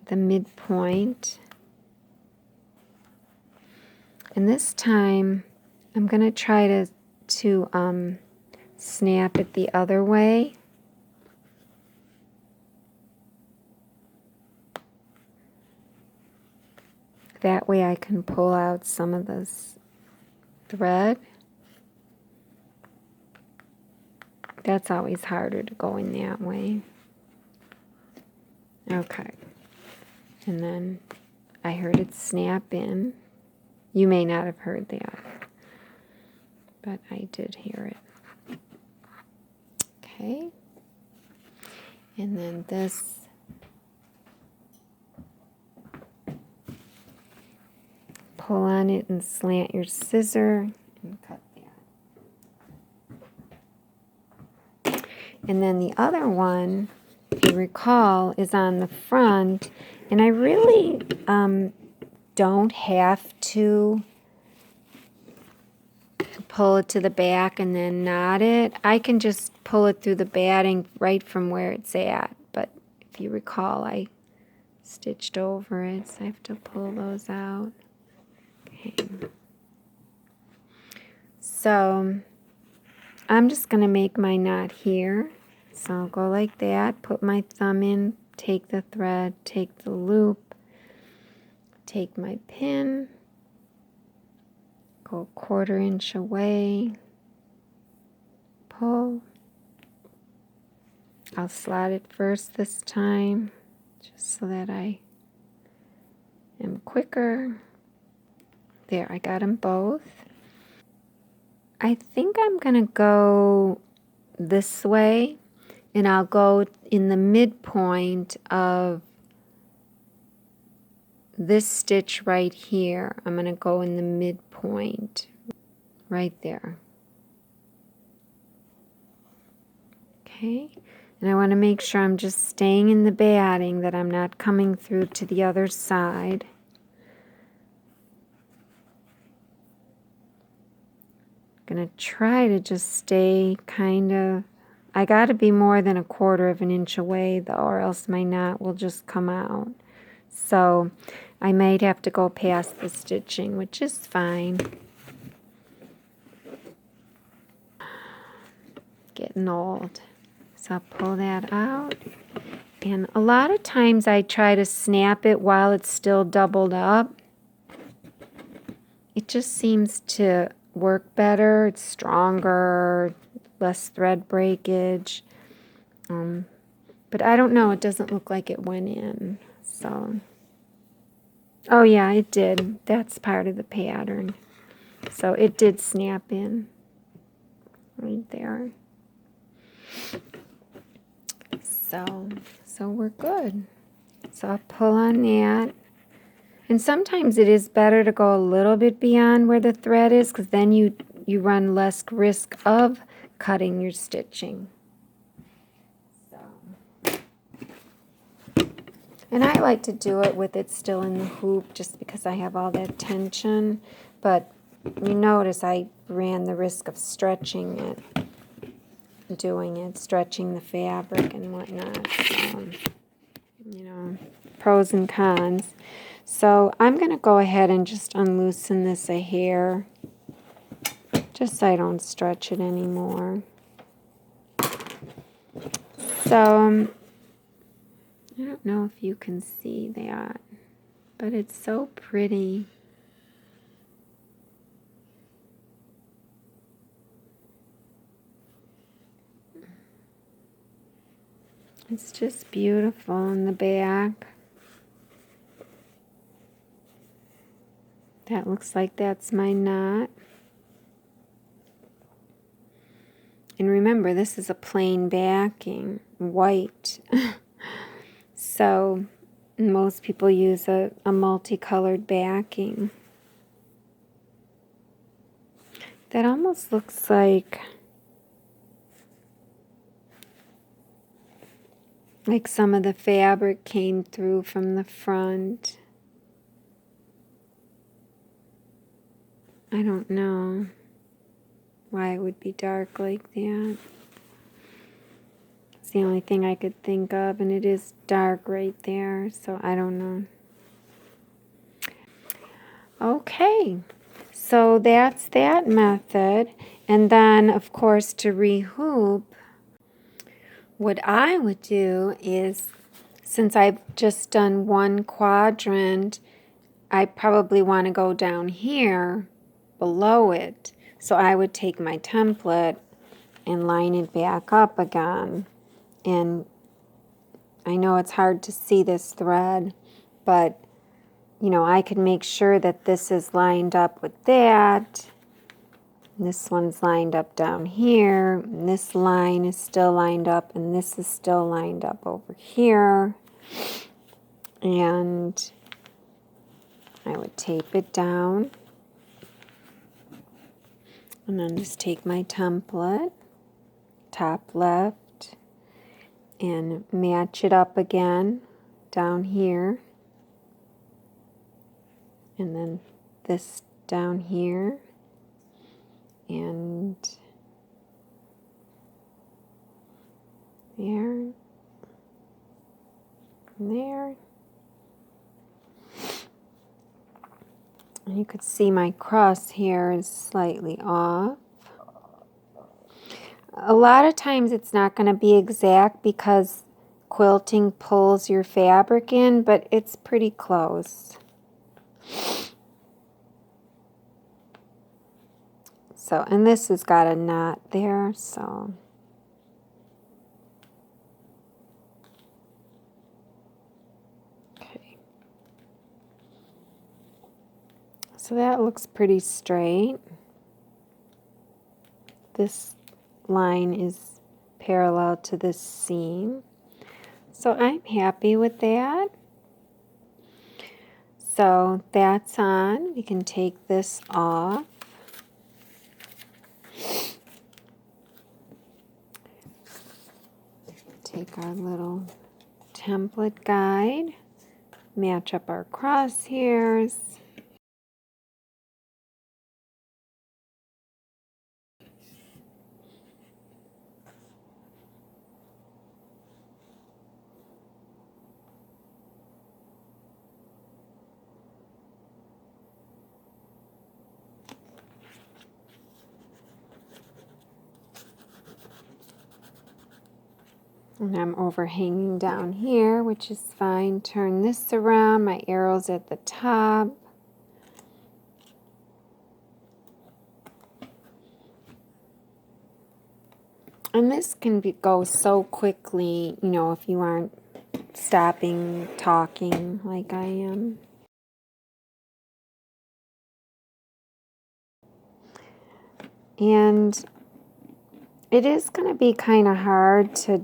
the midpoint. And this time I'm going to try to snap it the other way. That way I can pull out some of this thread. That's always harder to go in that way. Okay. And then I heard it snap in. You may not have heard that, but I did hear it. Okay. And then this. Pull on it and slant your scissor and cut that. And then the other one, if you recall, is on the front. And I really don't have to pull it to the back and then knot it. I can just pull it through the batting right from where it's at. But if you recall, I stitched over it, so I have to pull those out. Okay. So I'm just going to make my knot here. So I'll go like that, put my thumb in, take the thread, take the loop, take my pin, go 1/4 inch away, pull. I'll slot it first this time, just so that I am quicker. There, I got them both. I think I'm going to go this way, and I'll go in the midpoint of this stitch right here. I'm going to go in the midpoint right there. Okay, and I want to make sure I'm just staying in the batting, that I'm not coming through to the other side. Gonna try to just stay kind of, I gotta be more than 1/4 inch away though, or else my knot will just come out. So I might have to go past the stitching, which is fine. Getting old. So I'll pull that out. And a lot of times I try to snap it while it's still doubled up. It just seems to work better. It's stronger, less thread breakage. But I don't know. It doesn't look like it went in. So, oh yeah, it did. That's part of the pattern. So it did snap in right there. So we're good. So I'll pull on that. And sometimes it is better to go a little bit beyond where the thread is, because then you run less risk of cutting your stitching. So. And I like to do it with it still in the hoop just because I have all that tension. But you notice I ran the risk of stretching it, stretching the fabric and whatnot. So, you know, pros and cons. So I'm going to go ahead and just unloosen this a hair, just so I don't stretch it anymore. So I don't know if you can see that, but it's so pretty. It's just beautiful in the back. That looks like that's my knot. And remember, this is a plain backing, white. So most people use a multicolored backing. That almost looks like some of the fabric came through from the front. I don't know why it would be dark like that. It's the only thing I could think of, and it is dark right there, so I don't know. Okay, so that's that method. And then, of course, to rehoop, what I would do is, since I've just done one quadrant, I probably want to go down here below it. So I would take my template and line it back up again. And I know it's hard to see this thread, but you know, I can make sure that this is lined up with that. This one's lined up down here. And this line is still lined up, and this is still lined up over here. And I would tape it down. And then just take my template, top left, and match it up again down here. And then this down here. And there. And there. And you could see my crosshair is slightly off. A lot of times it's not going to be exact because quilting pulls your fabric in, but it's pretty close. So, and this has got a knot there, so. Okay. So that looks pretty straight. This line is parallel to this seam. So I'm happy with that. So that's on. We can take this off. Take our little template guide, match up our crosshairs. And I'm overhanging down here, which is fine. Turn this around, my arrow's at the top. And this can go so quickly, you know, if you aren't stopping talking like I am. And it is going to be kind of hard to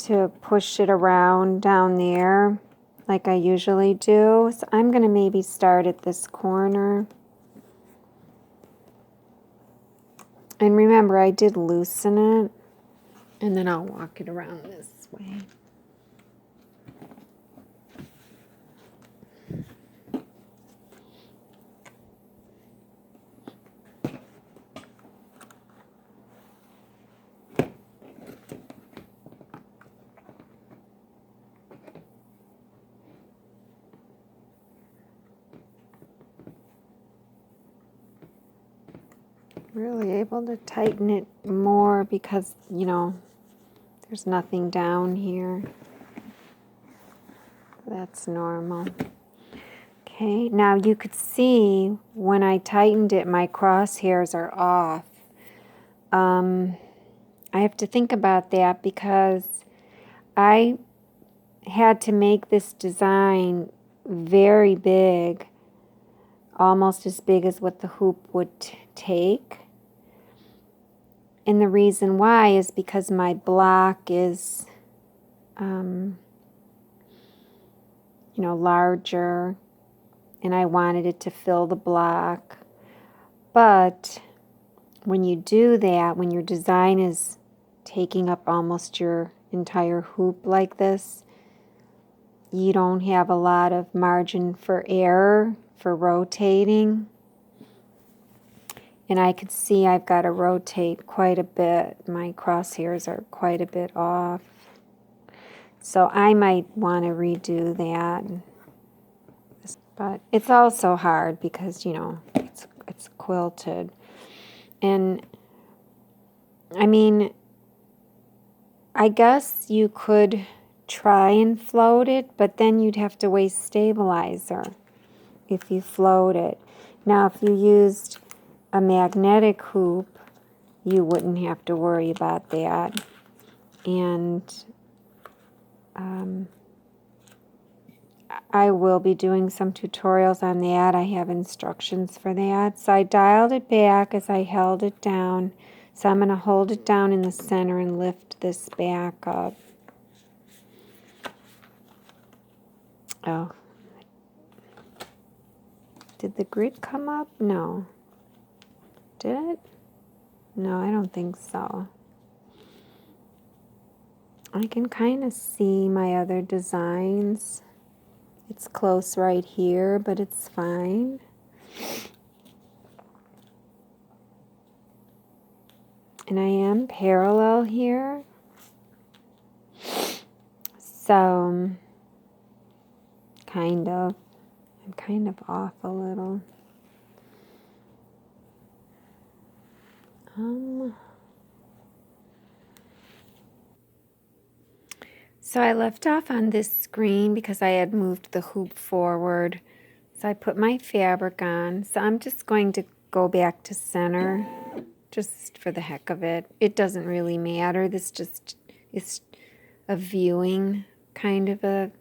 to push it around down there like I usually do. So I'm going to maybe start at this corner. And remember, I did loosen it, and then I'll walk it around this way. Really able to tighten it more because, you know, there's nothing down here. That's normal. Okay, now you could see when I tightened it, my crosshairs are off. I have to think about that because I had to make this design very big, almost as big as what the hoop would take. And the reason why is because my block is, you know, larger, and I wanted it to fill the block. But when you do that, when your design is taking up almost your entire hoop like this, you don't have a lot of margin for error for rotating. And I could see I've got to rotate quite a bit. My crosshairs are quite a bit off. So I might want to redo that. But it's also hard because, you know, it's quilted. And, I mean, I guess you could try and float it, but then you'd have to waste stabilizer if you float it. Now, if you used a magnetic hoop, you wouldn't have to worry about that. And I will be doing some tutorials on that. I have instructions for that. So I dialed it back as I held it down. So I'm going to hold it down in the center and lift this back up. Oh. Did the grid come up? No. Did it? No, I don't think so. I can kind of see my other designs. It's close right here, but it's fine. And I am parallel here. So, kind of. I'm kind of off a little. So I left off on this screen because I had moved the hoop forward. So I put my fabric on. So I'm just going to go back to center just for the heck of it. It doesn't really matter. This just is a viewing kind of a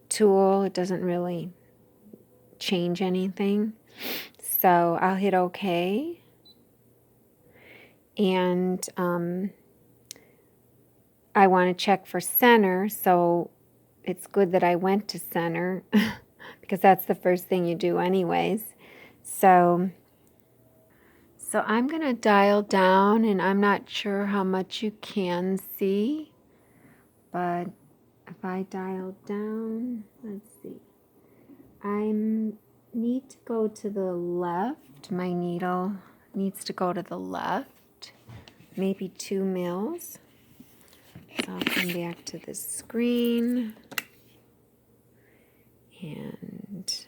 tool. It doesn't really change anything. So I'll hit OK. And I want to check for center, so it's good that I went to center because that's the first thing you do anyways. So I'm going to dial down, and I'm not sure how much you can see, but if I dial down, let's see. I need to go to the left. My needle needs to go to the left, maybe 2 mils. So I'll come back to the screen, and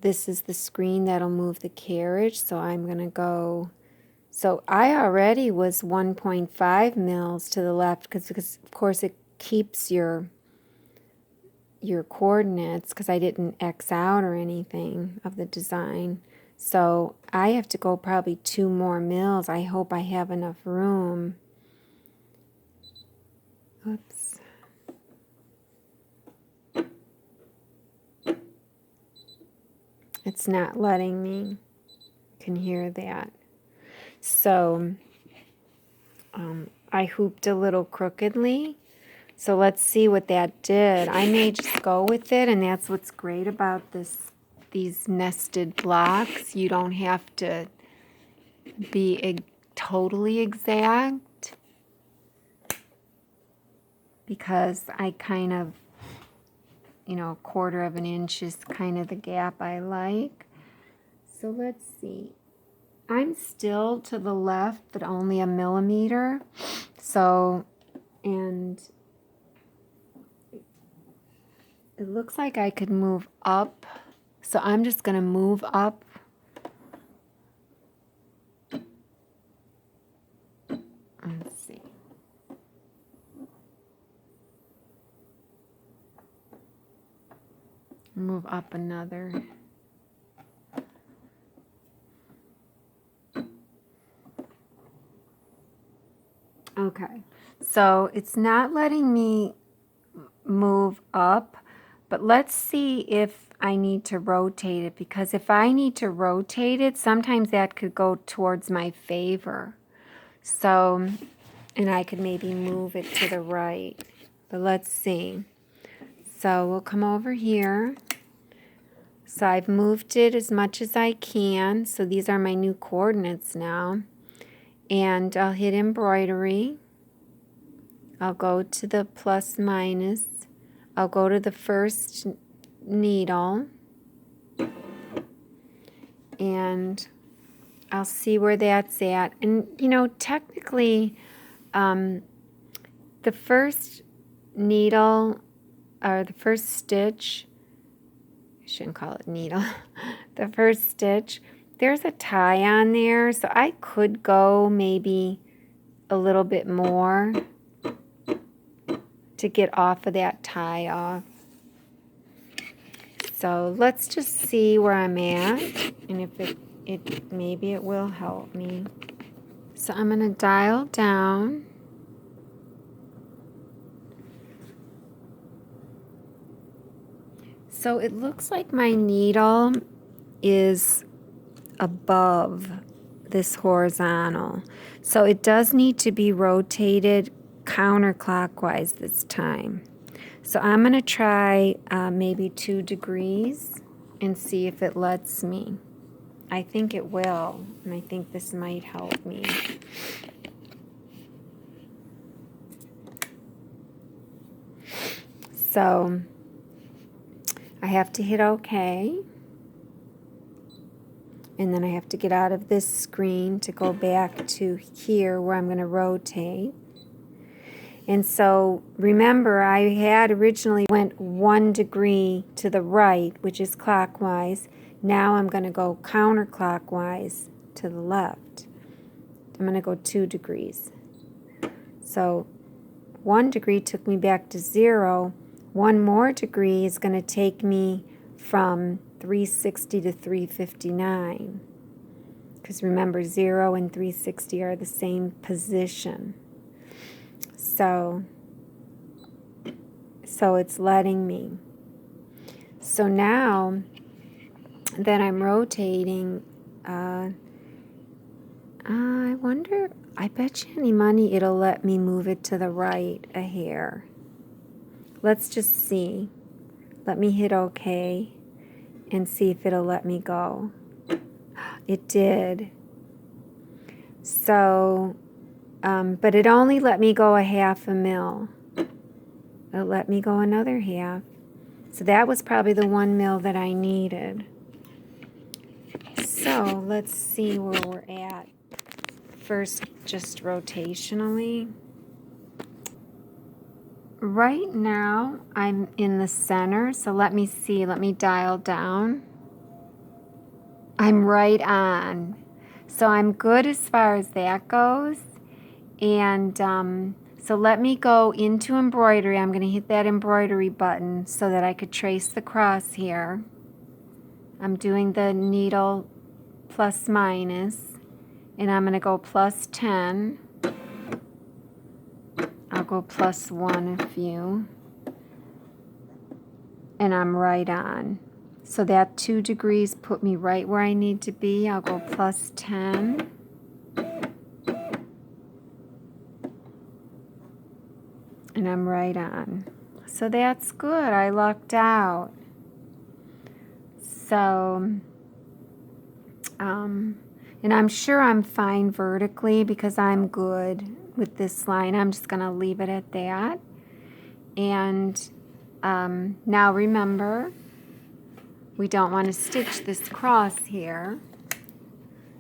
this is the screen that'll move the carriage. So I'm going to go, so I already was 1.5 mils to the left because of course it keeps your coordinates because I didn't X out or anything of the design. So I have to go probably 2 more mils. I hope I have enough room. Oops. It's not letting me. You can hear that. So I hooped a little crookedly. So let's see what that did. I may just go with it, and that's what's great about these nested blocks. You don't have to be totally exact, because I kind of, you know, 1/4 of an inch is kind of the gap I like. So let's see. I'm still to the left, but only a millimeter. So, and it looks like I could move up. So I'm just going to move up. Let's see. Move up another. Okay, so it's not letting me move up, but let's see if I need to rotate it, because if I need to rotate it, sometimes that could go towards my favor. So, and I could maybe move it to the right, but let's see. So we'll come over here. So I've moved it as much as I can. So these are my new coordinates now. And I'll hit embroidery. I'll go to the plus minus. I'll go to the first needle. And I'll see where that's at. And, you know, technically, the first needle, or the first stitch, I shouldn't call it needle, the first stitch, there's a tie on there, so I could go maybe a little bit more to get off of that tie off. So let's just see where I'm at, and if maybe it will help me. So I'm going to dial down. So it looks like my needle is above this horizontal. So it does need to be rotated counterclockwise this time. So I'm going to try maybe 2 degrees and see if it lets me. I think it will, and I think this might help me. So I have to hit OK. And then I have to get out of this screen to go back to here where I'm going to rotate. And so remember, I had originally went 1 degree to the right, which is clockwise. Now I'm going to go counterclockwise to the left. I'm going to go 2 degrees. So 1 degree took me back to 0. 1 more degree is going to take me from 360 to 359. Because remember, 0 and 360 are the same position. So it's letting me. So now that I'm rotating, I wonder, I bet you any money it'll let me move it to the right a hair. Let's just see. Let me hit OK and see if it'll let me go. It did. So, but it only let me go a 1/2 mil. It let me go another 1/2. So that was probably the 1 mil that I needed. So let's see where we're at. First, just rotationally. Right now, I'm in the center, so let me see. Let me dial down. I'm right on. So I'm good as far as that goes. And so let me go into embroidery. I'm going to hit that embroidery button so that I could trace the cross here. I'm doing the needle plus minus, and I'm going to go plus 10. I'll go plus 1 a few. And I'm right on. So that 2 degrees put me right where I need to be. I'll go plus 10. And I'm right on. So that's good. I lucked out. So, and I'm sure I'm fine vertically because I'm good with this line. I'm just going to leave it at that. And now remember, we don't want to stitch this cross here.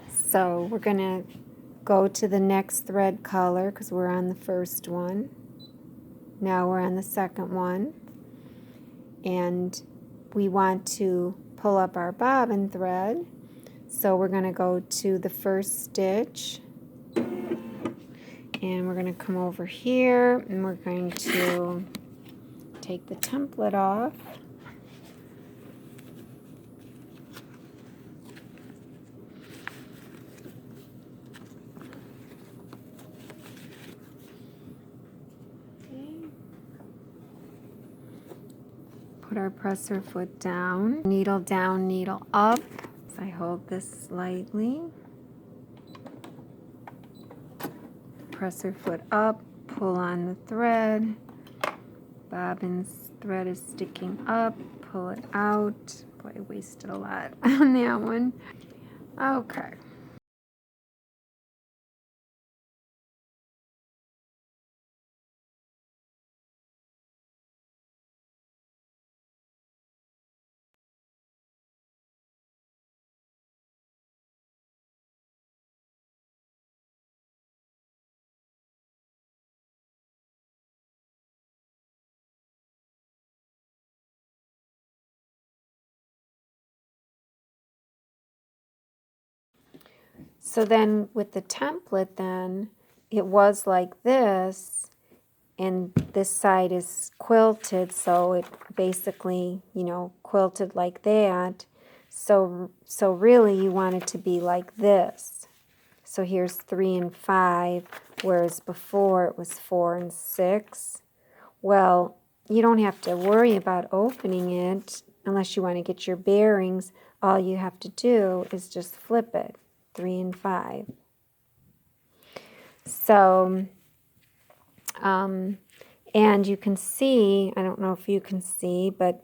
So we're going to go to the next thread color because we're on the first one. Now we're on the second one. And we want to pull up our bobbin thread. So we're going to go to the first stitch. And we're going to come over here and we're going to take the template off. Put our presser foot down, needle up. So I hold this slightly. Presser foot up, pull on the thread. Bobbin's thread is sticking up, pull it out. Boy, I wasted a lot on that one. Okay. So then with the template then, it was like this, and this side is quilted, so it basically, you know, quilted like that. So really you want it to be like this. So here's 3 and 5, whereas before it was 4 and 6. Well, you don't have to worry about opening it unless you want to get your bearings. All you have to do is just flip it, 3 and 5. So, and you can see, I don't know if you can see, but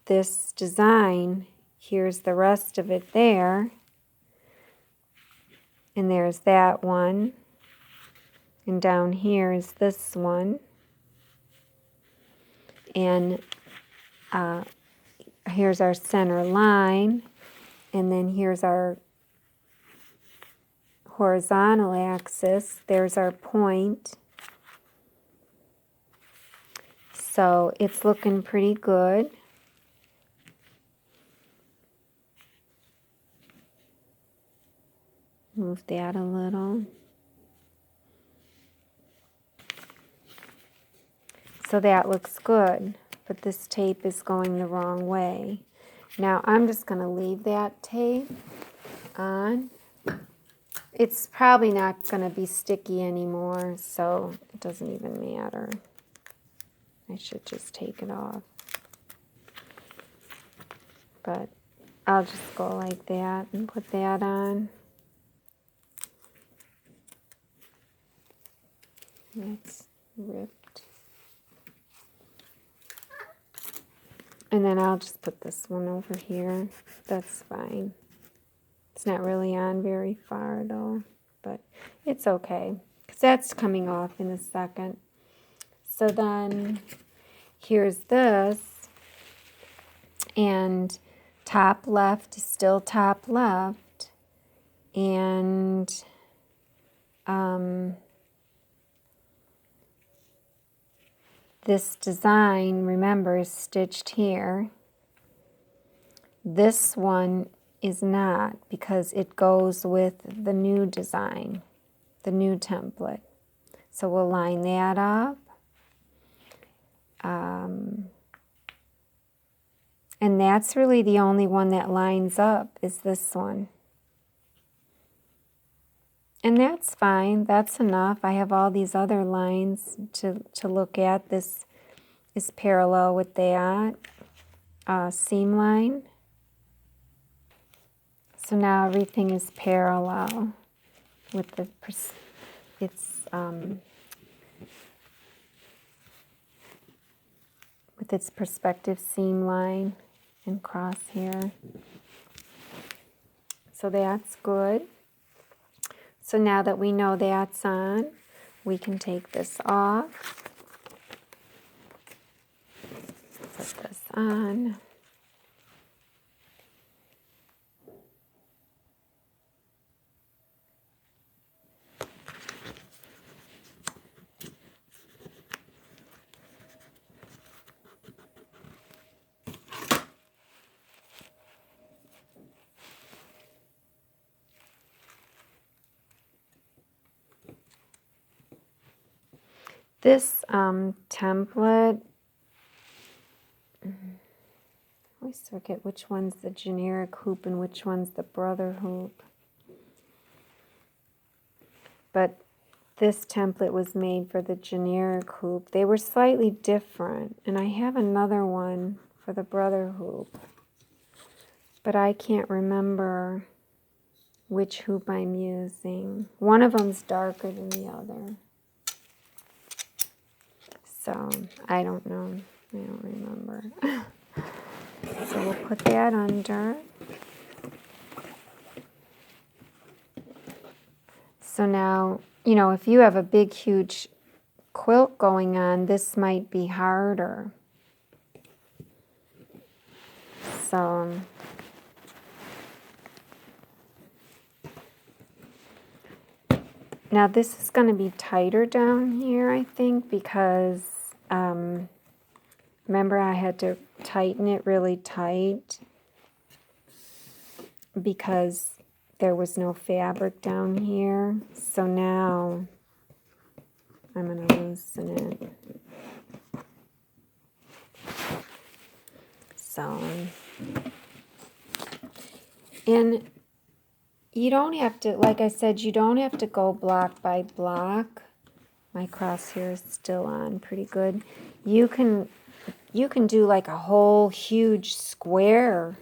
this design, here's the rest of it there. And there's that one. And down here is this one. And here's our center line. And then here's our horizontal axis. There's our point. So it's looking pretty good. Move that a little. So that looks good, but this tape is going the wrong way. Now I'm just going to leave that tape on. It's probably not going to be sticky anymore, so it doesn't even matter. I should just take it off. But I'll just go like that and put that on. That's ripped. And then I'll just put this one over here. That's fine. It's not really on very far though, but it's okay, because that's coming off in a second. So then here's this, and top left is still top left, and this design, remember, is stitched here. This one is not, because it goes with the new design, the new template. So we'll line that up. And that's really the only one that lines up, is this one. And that's fine, that's enough. I have all these other lines to look at. This is parallel with that seam line. So now everything is parallel with the, it's with its perspective seam line and crosshair. So that's good. So now that we know that's on, we can take this off. Put this on. This template, I always forget which one's the generic hoop and which one's the brother hoop. But this template was made for the generic hoop. They were slightly different, and I have another one for the brother hoop. But I can't remember which hoop I'm using. One of them's darker than the other. So, I don't know. I don't remember. So we'll put that under. So now, you know, if you have a big, huge quilt going on, this might be harder. So, now this is going to be tighter down here, I think, because remember I had to tighten it really tight because there was no fabric down here. So now I'm going to loosen it. So, and you don't have to, like I said, you don't have to go block by block. My crosshair is still on pretty good. You can do like a whole huge square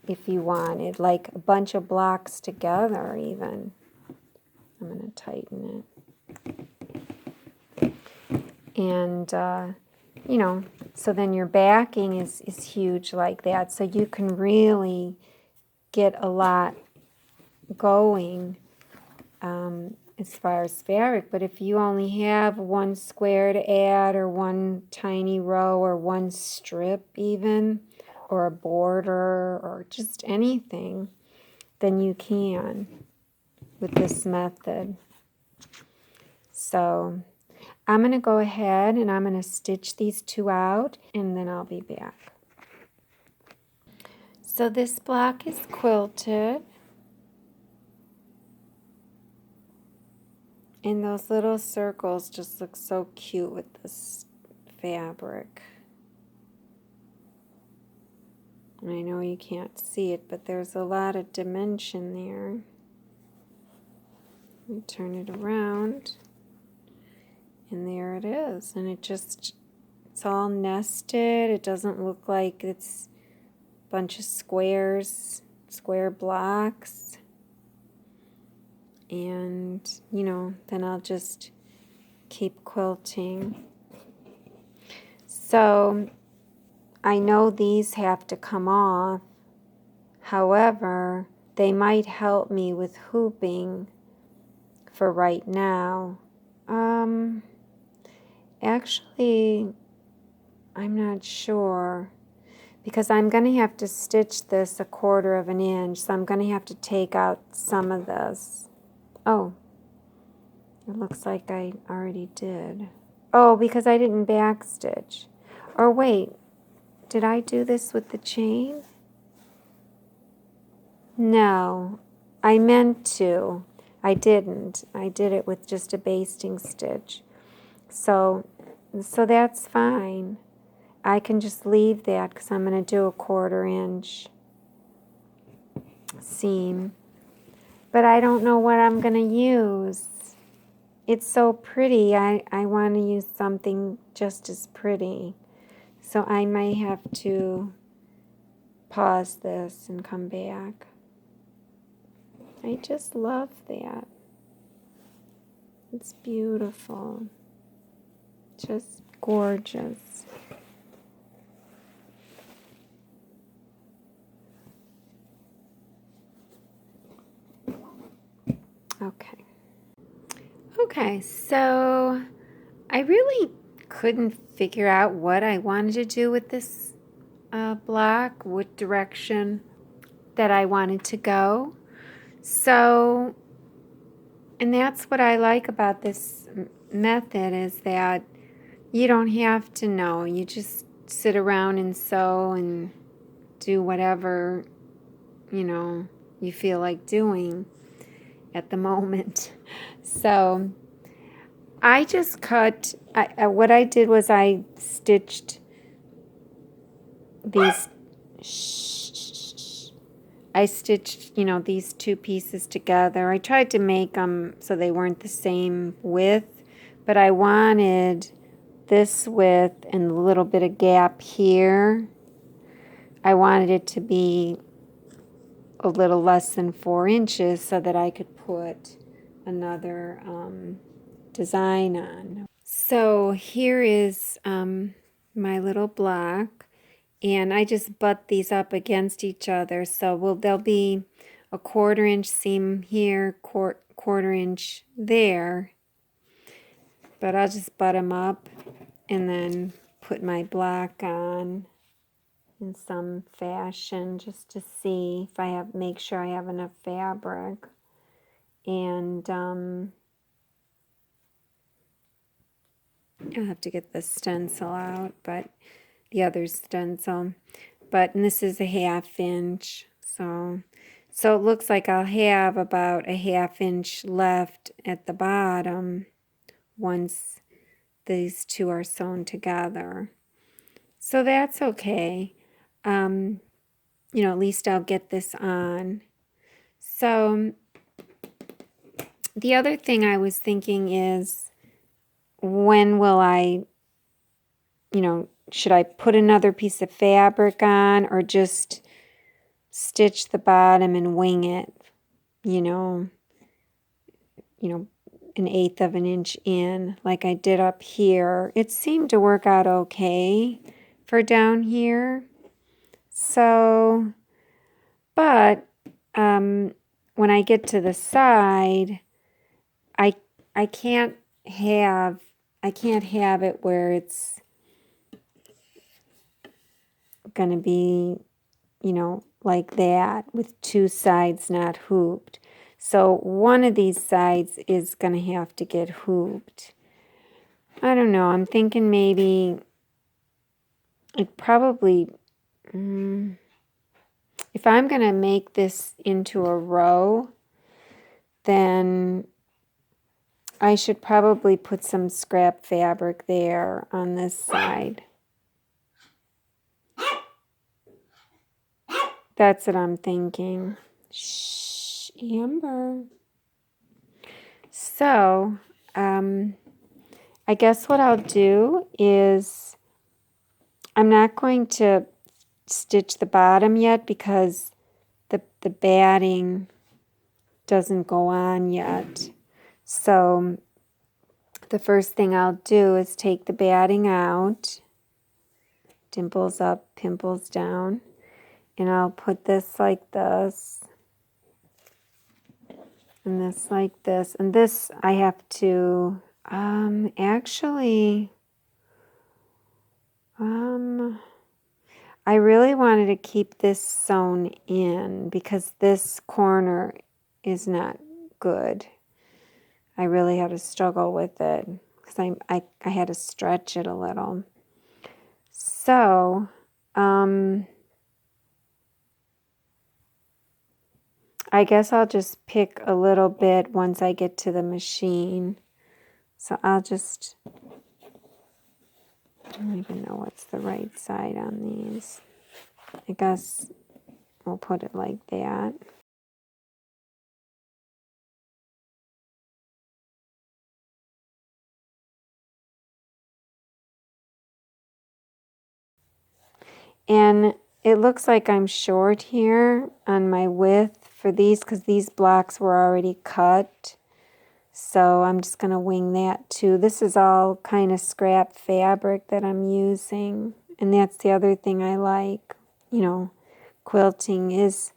if you wanted, like a bunch of blocks together even. I'm going to tighten it. And, you know, so then your backing is huge like that. So you can really get a lot going as far as fabric. But if you only have one square to add, or one tiny row, or one strip even, or a border, or just anything, then you can with this method. So I'm going to go ahead and I'm going to stitch these two out, and then I'll be back. So this block is quilted. And those little circles just look so cute with this fabric. And I know you can't see it, but there's a lot of dimension there. Let me turn it around. And there it is. And it's all nested. It doesn't look like it's a bunch of squares, square blocks. And, you know, then I'll just keep quilting. So I know these have to come off. However, they might help me with hooping for right now. Actually, I'm not sure, because I'm going to have to stitch this 1/4 of an inch, so I'm going to have to take out some of this. Oh, it looks like I already did. Oh, because I didn't backstitch. Or wait, did I do this with the chain? No, I meant to. I didn't. I did it with just a basting stitch. So that's fine. I can just leave that because I'm going to do a 1/4 inch seam. But I don't know what I'm going to use. It's so pretty. I want to use something just as pretty. So I may have to pause this and come back. I just love that. It's beautiful. Just gorgeous. Okay. Okay, so I really couldn't figure out what I wanted to do with this block, what direction that I wanted to go. So, and that's what I like about this method is that you don't have to know. You just sit around and sew and do whatever, you feel like doing at the moment. So I just cut, what I did was I stitched these, these two pieces together. I tried to make them so they weren't the same width, but I wanted this width and a little bit of gap here. I wanted it to be a little less than 4 inches so that I could put another design on. So here is my little block, and I just butt these up against each other. So there'll be a 1/4 inch seam here, 1/4 inch there, but I'll just butt them up and then put my block on in some fashion just to see if make sure I have enough fabric. And I'll have to get the stencil out, but the other stencil. And this is a 1/2 inch, so it looks like I'll have about a 1/2 inch left at the bottom once these two are sewn together. So that's okay. At least I'll get this on. So the other thing I was thinking is, when will I, should I put another piece of fabric on or just stitch the bottom and wing it, an 1/8 of an inch in like I did up here. It seemed to work out okay for down here. So, but when I get to the side, I can't have it where it's going to be, like that with two sides not hooped. So one of these sides is going to have to get hooped. I don't know. I'm thinking maybe it probably, if I'm going to make this into a row, then I should probably put some scrap fabric there on this side. That's what I'm thinking. Shh, Amber. So, I guess what I'll do is I'm not going to stitch the bottom yet because the batting doesn't go on yet. So the first thing I'll do is take the batting out, dimples up, pimples down, and I'll put this like this, and this like this, and this I have to I really wanted to keep this sewn in because this corner is not good. I really had to struggle with it because I had to stretch it a little. So, I guess I'll just pick a little bit once I get to the machine. So I'll just, I don't even know what's the right side on these. I guess we'll put it like that. And it looks like I'm short here on my width for these because these blocks were already cut. So I'm just going to wing that too. This is all kind of scrap fabric that I'm using. And that's the other thing I like. Quilting is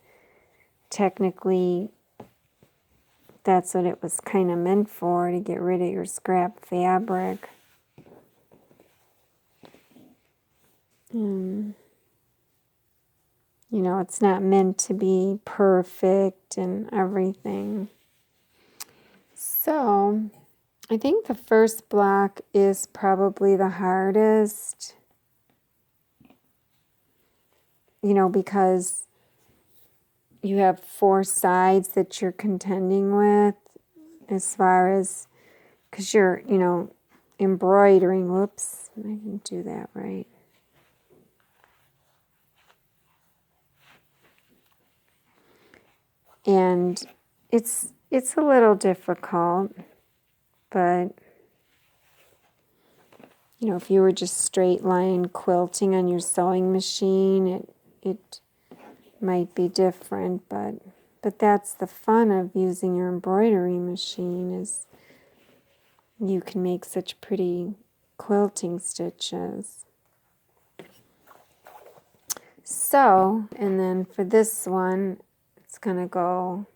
technically that's what it was kind of meant for, to get rid of your scrap fabric. You know, it's not meant to be perfect and everything. So, I think the first block is probably the hardest. You know, because you have 4 sides that you're contending with as far as, because you're, you know, embroidering. Whoops, I didn't do that right. And it's a little difficult, but you know, if you were just straight line quilting on your sewing machine, it might be different, but that's the fun of using your embroidery machine, is you can make such pretty quilting stitches. So, and then for this one, it's going to go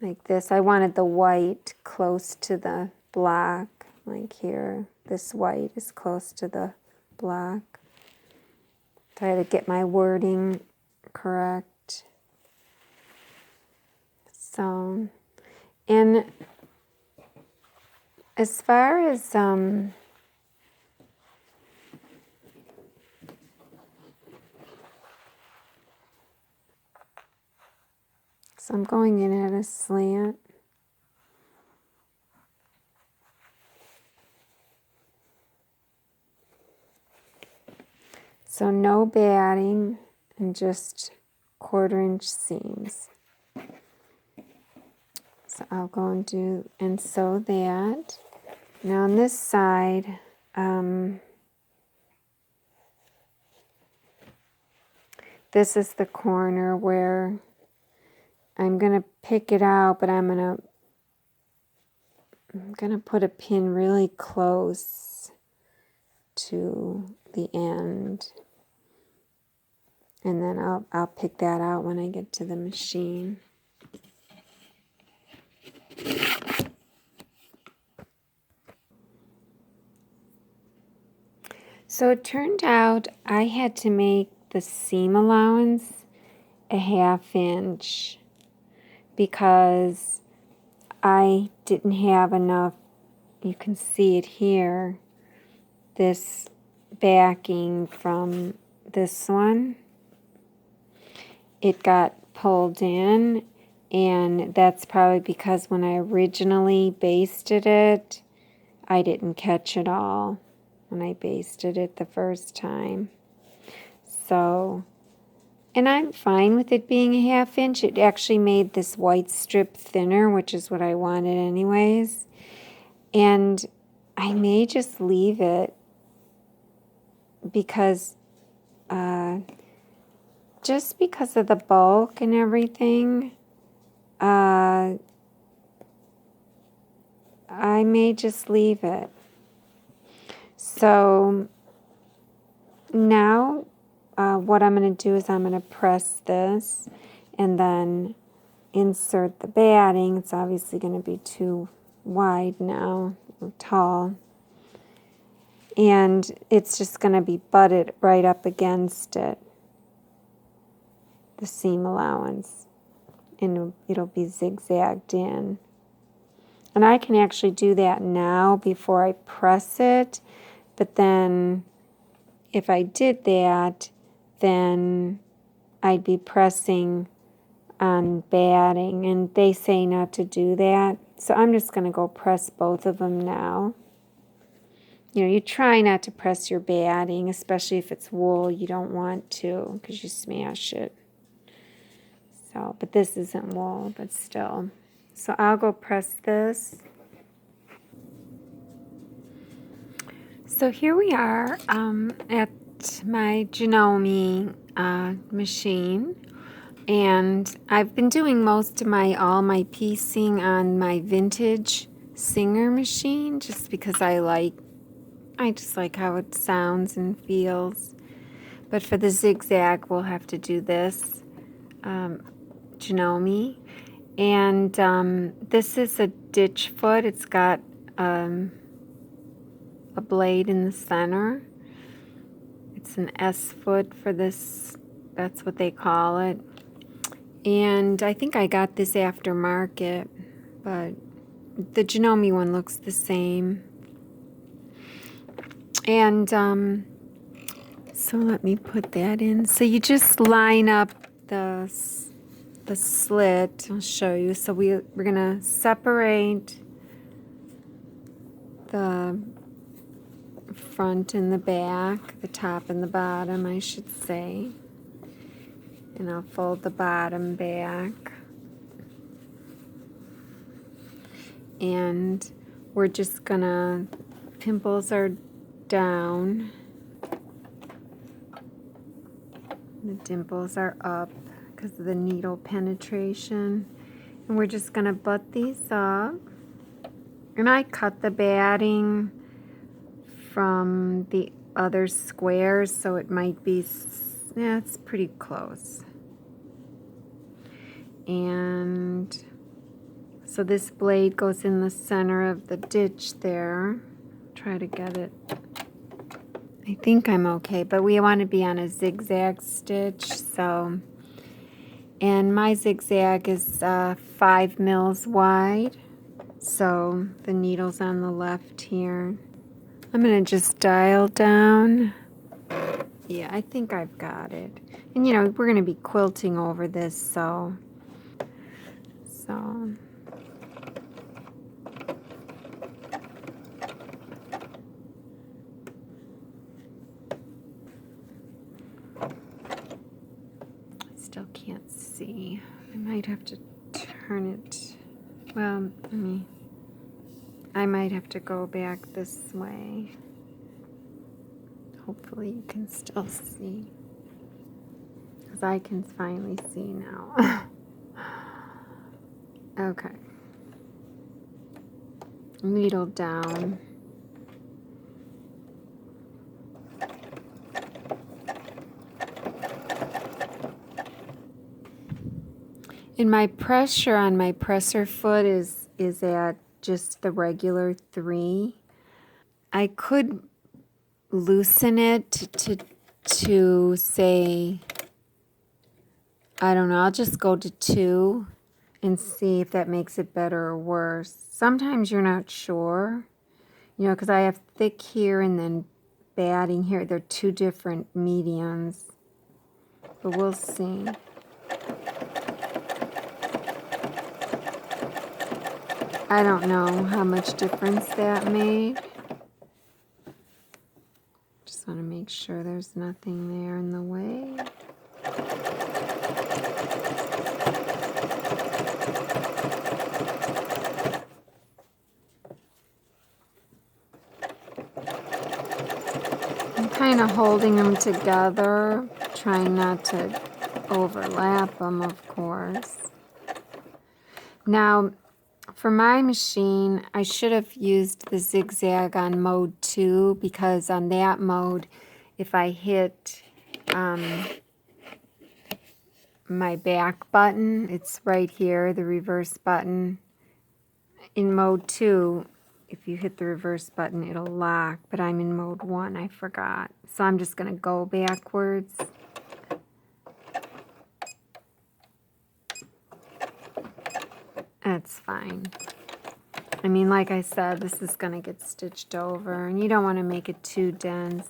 like this. I wanted the white close to the black, like here. This white is close to the black. Try to get my wording correct. So, and as far as so I'm going in at a slant. So no batting and just 1/4 inch seams. So I'll go and do and sew that. Now on this side, this is the corner where I'm going to pick it out, but I'm going to put a pin really close to the end. And then I'll pick that out when I get to the machine. So it turned out I had to make the seam allowance a 1/2 inch because I didn't have enough. You can see it here, this backing from this one. It got pulled in, and that's probably because when I originally basted it, I didn't catch it all when I basted it the first time. So, and I'm fine with it being a 1/2 inch. It actually made this white strip thinner, which is what I wanted anyways. And I may just leave it because, just because of the bulk and everything, I may just leave it. So now what I'm going to do is I'm going to press this and then insert the batting. It's obviously going to be too wide now, or tall. And it's just going to be butted right up against it, the seam allowance, and it'll be zigzagged in. And I can actually do that now before I press it, but then if I did that, then I'd be pressing on batting, and they say not to do that. So I'm just going to go press both of them now. You know, you try not to press your batting, especially if it's wool. You don't want to because you smash it. So, but this isn't wool, but still. So I'll go press this. So here we are at my Janome machine, and I've been doing most of all my piecing on my vintage Singer machine, just because I just like how it sounds and feels. But for the zigzag, we'll have to do this Janome. And this is a ditch foot. It's got a blade in the center. It's an S foot for this. That's what they call it. And I think I got this aftermarket, but the Janome one looks the same. And so let me put that in. So you just line up the slit. I'll show you. So we're going to separate the front and the back, the top and the bottom, I should say. And I'll fold the bottom back. And we're just gonna, pimples are down. The dimples are up because of the needle penetration. And we're just gonna butt these up. And I cut the batting from the other squares, so it might be, yeah, it's pretty close. And so this blade goes in the center of the ditch there. Try to get it. I think I'm okay, but we want to be on a zigzag stitch, so. And my zigzag is 5 mils wide, so the needle's on the left here. I'm going to just dial down. Yeah, I think I've got it. And you know, we're going to be quilting over this, so. I still can't see. I might have to turn it. Well, I might have to go back this way. Hopefully you can still see. Because I can finally see now. Okay. Needle down. And my pressure on my presser foot is at just the regular 3. I could loosen it to say, I don't know, I'll just go to 2 and see if that makes it better or worse. Sometimes you're not sure, you know, because I have thick here and then batting here. They're 2 different mediums, but we'll see. I don't know how much difference that made. Just want to make sure there's nothing there in the way. I'm kind of holding them together, trying not to overlap them, of course. Now, for my machine, I should have used the zigzag on mode 2, because on that mode, if I hit my back button, it's right here, the reverse button. In mode 2, if you hit the reverse button, it'll lock, but I'm in mode 1, I forgot. So I'm just going to go backwards. That's fine. I mean, like I said, this is going to get stitched over, and you don't want to make it too dense.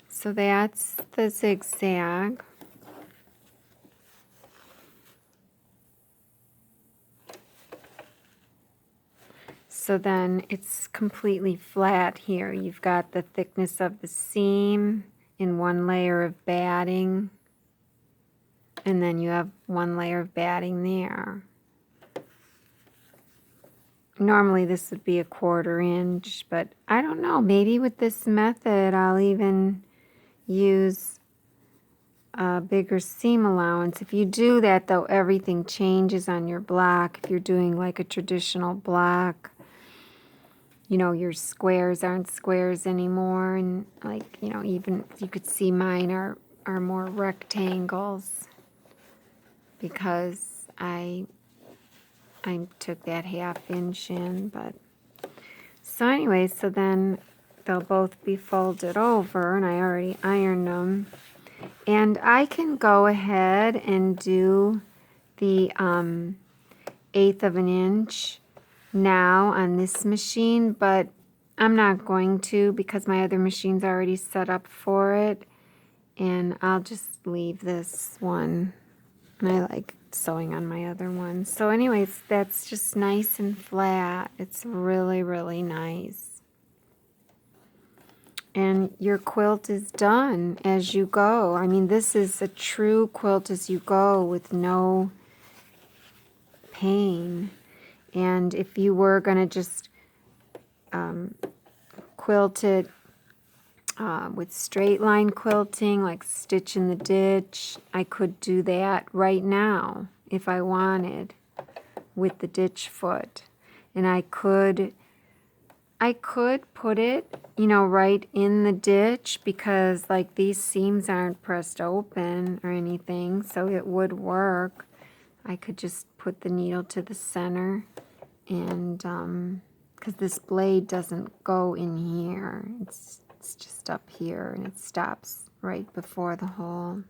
So that's the zigzag. So then it's completely flat here. You've got the thickness of the seam in 1 layer of batting. And then you have 1 layer of batting there. Normally this would be a 1/4 inch, but I don't know. Maybe with this method I'll even use a bigger seam allowance. If you do that though, everything changes on your block. If you're doing like a traditional block, you know, your squares aren't squares anymore. And like, you know, even you could see mine are more rectangles. because I took that 1/2 inch in. But so anyway, so then they'll both be folded over, and I already ironed them. And I can go ahead and do the 1/8 of an inch now on this machine, but I'm not going to because my other machine's already set up for it, and I'll just leave this one. And I like sewing on my other one. So anyways, that's just nice and flat. It's really, really nice. And your quilt is done as you go. I mean, this is a true quilt as you go with no pain. And if you were going to just quilt it with straight line quilting, like stitch in the ditch, I could do that right now if I wanted with the ditch foot. And I could put it, right in the ditch because like these seams aren't pressed open or anything, so it would work. I could just put the needle to the center and because this blade doesn't go in here. It's just up here and it stops right before the hole.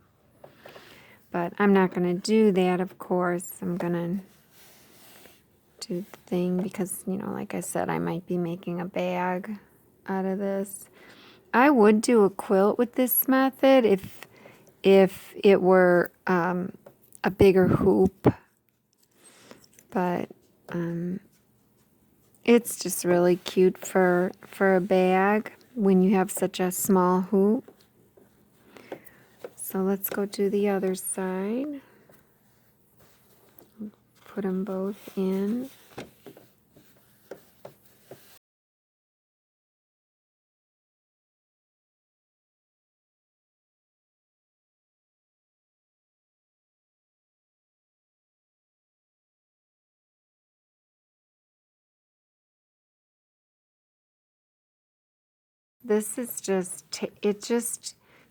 But I'm not going to do that, of course. I'm going to do the thing because, like I said, I might be making a bag out of this. I would do a quilt with this method if it were a bigger hoop. But it's just really cute for a bag when you have such a small hoop. So let's go to the other side. Put them both in. This is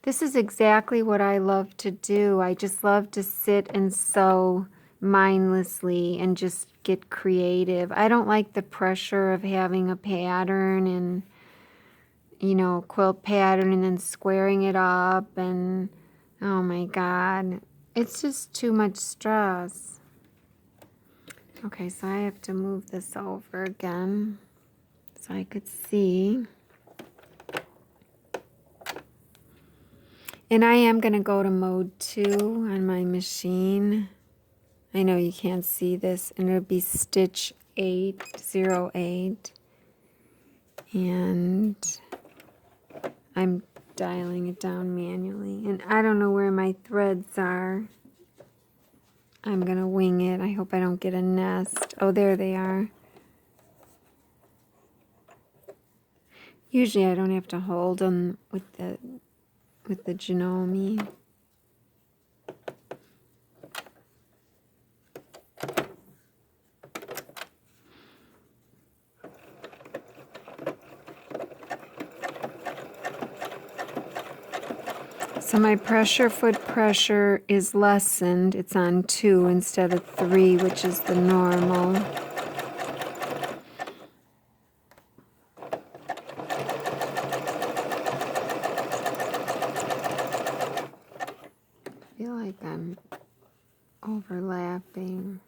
this is exactly what I love to do. I just love to sit and sew mindlessly and just get creative. I don't like the pressure of having a pattern and, quilt pattern and then squaring it up and, oh my God, it's just too much stress. Okay, so I have to move this over again so I could see. And I am going to go to mode 2 on my machine. I know you can't see this, and it'll be stitch 808. And I'm dialing it down manually. And I don't know where my threads are. I'm going to wing it. I hope I don't get a nest. Oh, there they are. Usually I don't have to hold them with the Janome. So my foot pressure is lessened. It's on 2 instead of 3, which is the normal. I feel like I'm overlapping.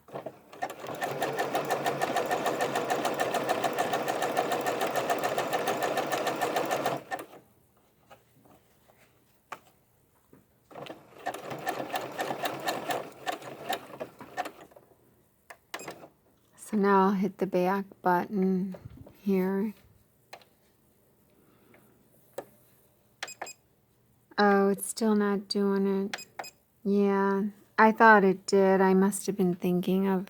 So now I'll hit the back button here. Oh, it's still not doing it. Yeah, I thought it did. I must have been thinking of...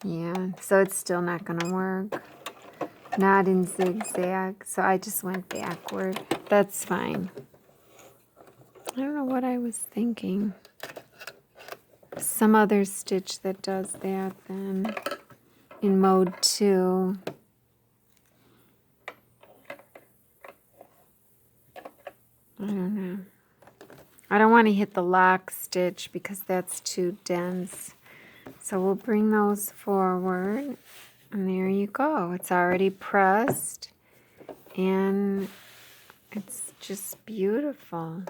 Yeah, so it's still not going to work. Not in zigzag, so I just went backward. That's fine. I don't know what I was thinking. Some other stitch that does that then in mode 2. I don't know. I don't want to hit the lock stitch because that's too dense. So we'll bring those forward, and there you go. It's already pressed, and it's just beautiful.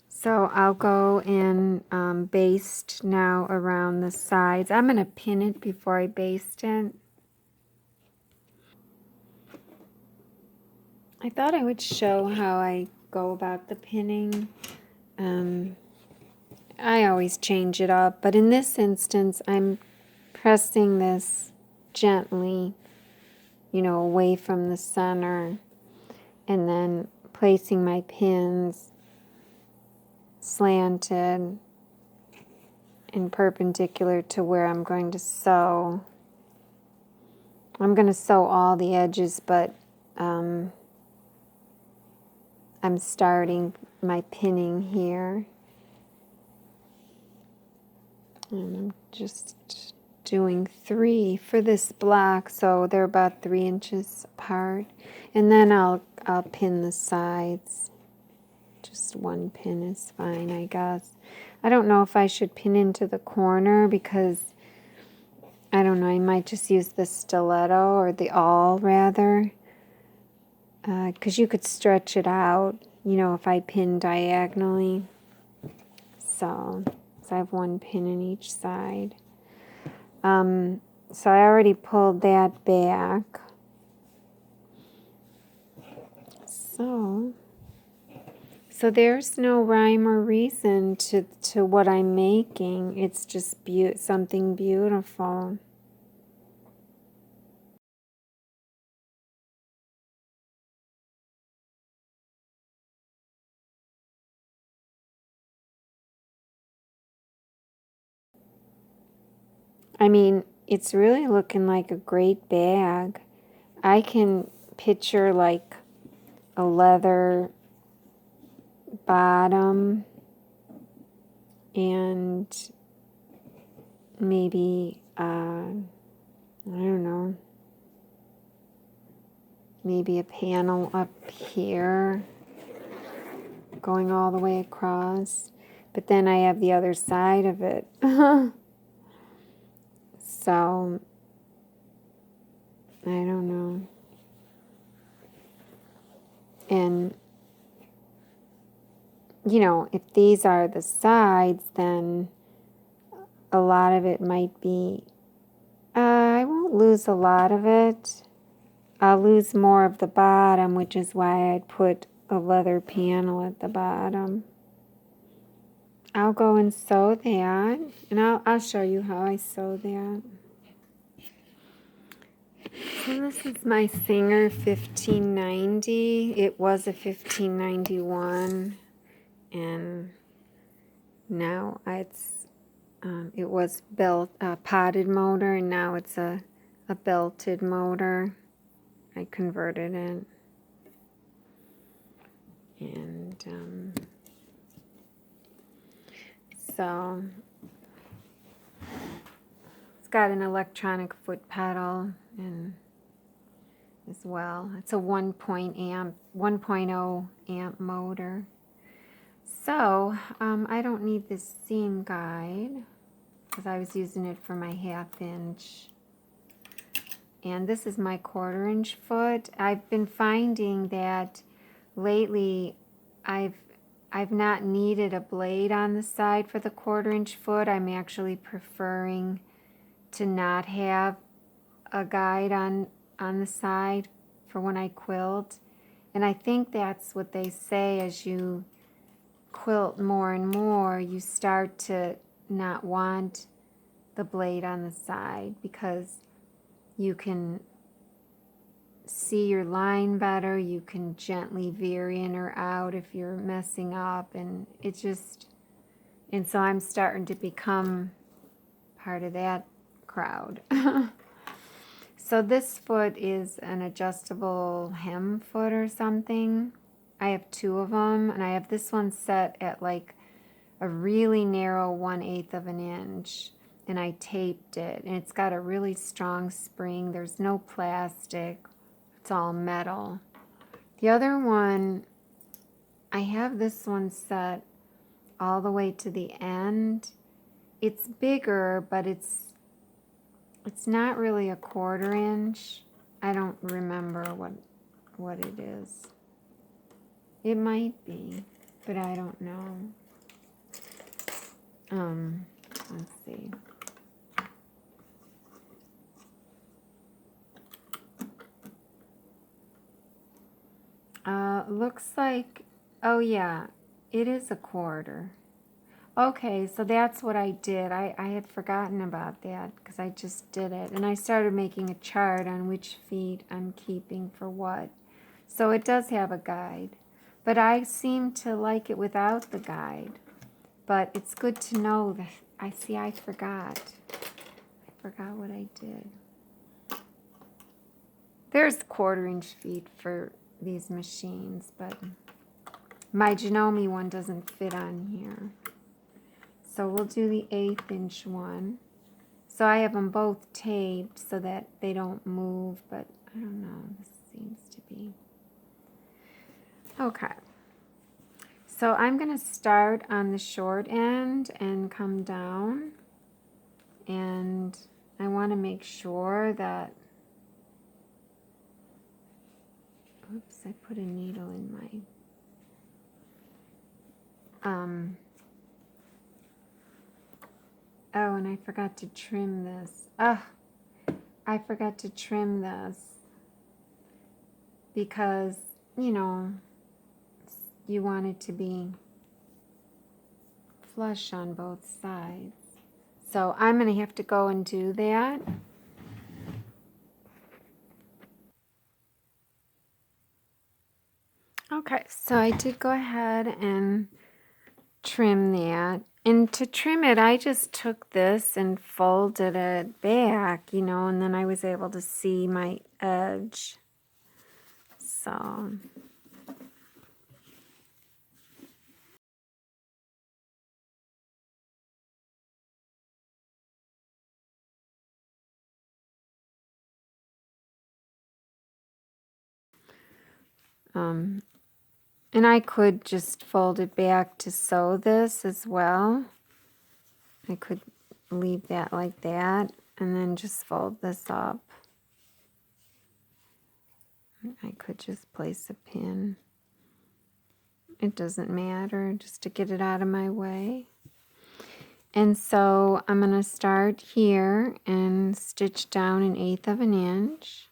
So I'll go and baste now around the sides. I'm going to pin it before I baste it. I thought I would show how I go about the pinning. I always change it up, but in this instance, I'm pressing this gently, away from the center, and then placing my pins slanted and perpendicular to where I'm going to sew. I'm going to sew all the edges, but I'm starting my pinning here. And I'm just doing 3 for this block, so they're about 3 inches apart. And then I'll pin the sides. Just one pin is fine, I guess. I don't know if I should pin into the corner because, I don't know, I might just use the stiletto or the awl rather. Because you could stretch it out, if I pin diagonally. So I have one pin in each side. So I already pulled that back. So there's no rhyme or reason to what I'm making. It's just something beautiful. I mean, it's really looking like a great bag. I can picture like a leather bottom and maybe, I don't know, maybe a panel up here going all the way across. But then I have the other side of it. So, I don't know. And, if these are the sides, then a lot of it might be, I won't lose a lot of it. I'll lose more of the bottom, which is why I'd put a leather panel at the bottom. I'll go and sew that, and I'll show you how I sew that. So this is my Singer 1590. It was a 1591, and now it was potted motor, and now it's a belted motor. I converted it, and so it's got an electronic foot pedal and as well. It's a 1.0 amp motor. So I don't need this seam guide because I was using it for my 1/2 inch. And this is my 1/4 inch foot. I've been finding that lately I've not needed a blade on the side for the 1/4 inch foot. I'm actually preferring to not have a guide on the side for when I quilt. And I think that's what they say, as you quilt more and more, you start to not want the blade on the side because you can see your line better, you can gently veer in or out if you're messing up, and so I'm starting to become part of that crowd. So this foot is an adjustable hem foot or something. I have 2 of them, and I have this one set at like a really narrow 1/8 of an inch, and I taped it, and it's got a really strong spring. There's no plastic, it's all metal. The other one, I have this one set all the way to the end. It's bigger, but it's not really a 1/4 inch. I don't remember what it is. It might be, but I don't know. Let's see. Looks like, oh yeah, it is a 1/4. Okay, so that's what I did. I had forgotten about that because I just did it. And I started making a chart on which feet I'm keeping for what. So it does have a guide. But I seem to like it without the guide. But it's good to know that I forgot. I forgot what I did. There's 1/4 inch feet for these machines, but my Janome one doesn't fit on here. So we'll do the 1/8 inch one. So I have them both taped so that they don't move, but I don't know, this seems to be. Okay. So I'm going to start on the short end and come down. And I want to make sure that, oops, I put a needle in my, oh, and I forgot to trim this. Oh, I forgot to trim this because, you know, you want it to be flush on both sides. So I'm going to have to go and do that. Okay, so I did go ahead and trim that. And to trim it, I just took this and folded it back, you know, and then I was able to see my edge. So and I could just fold it back to sew this as well. I could leave that like that and then just fold this up. I could just place a pin. It doesn't matter, just to get it out of my way. And so I'm going to start here and stitch down 1/8 of an inch.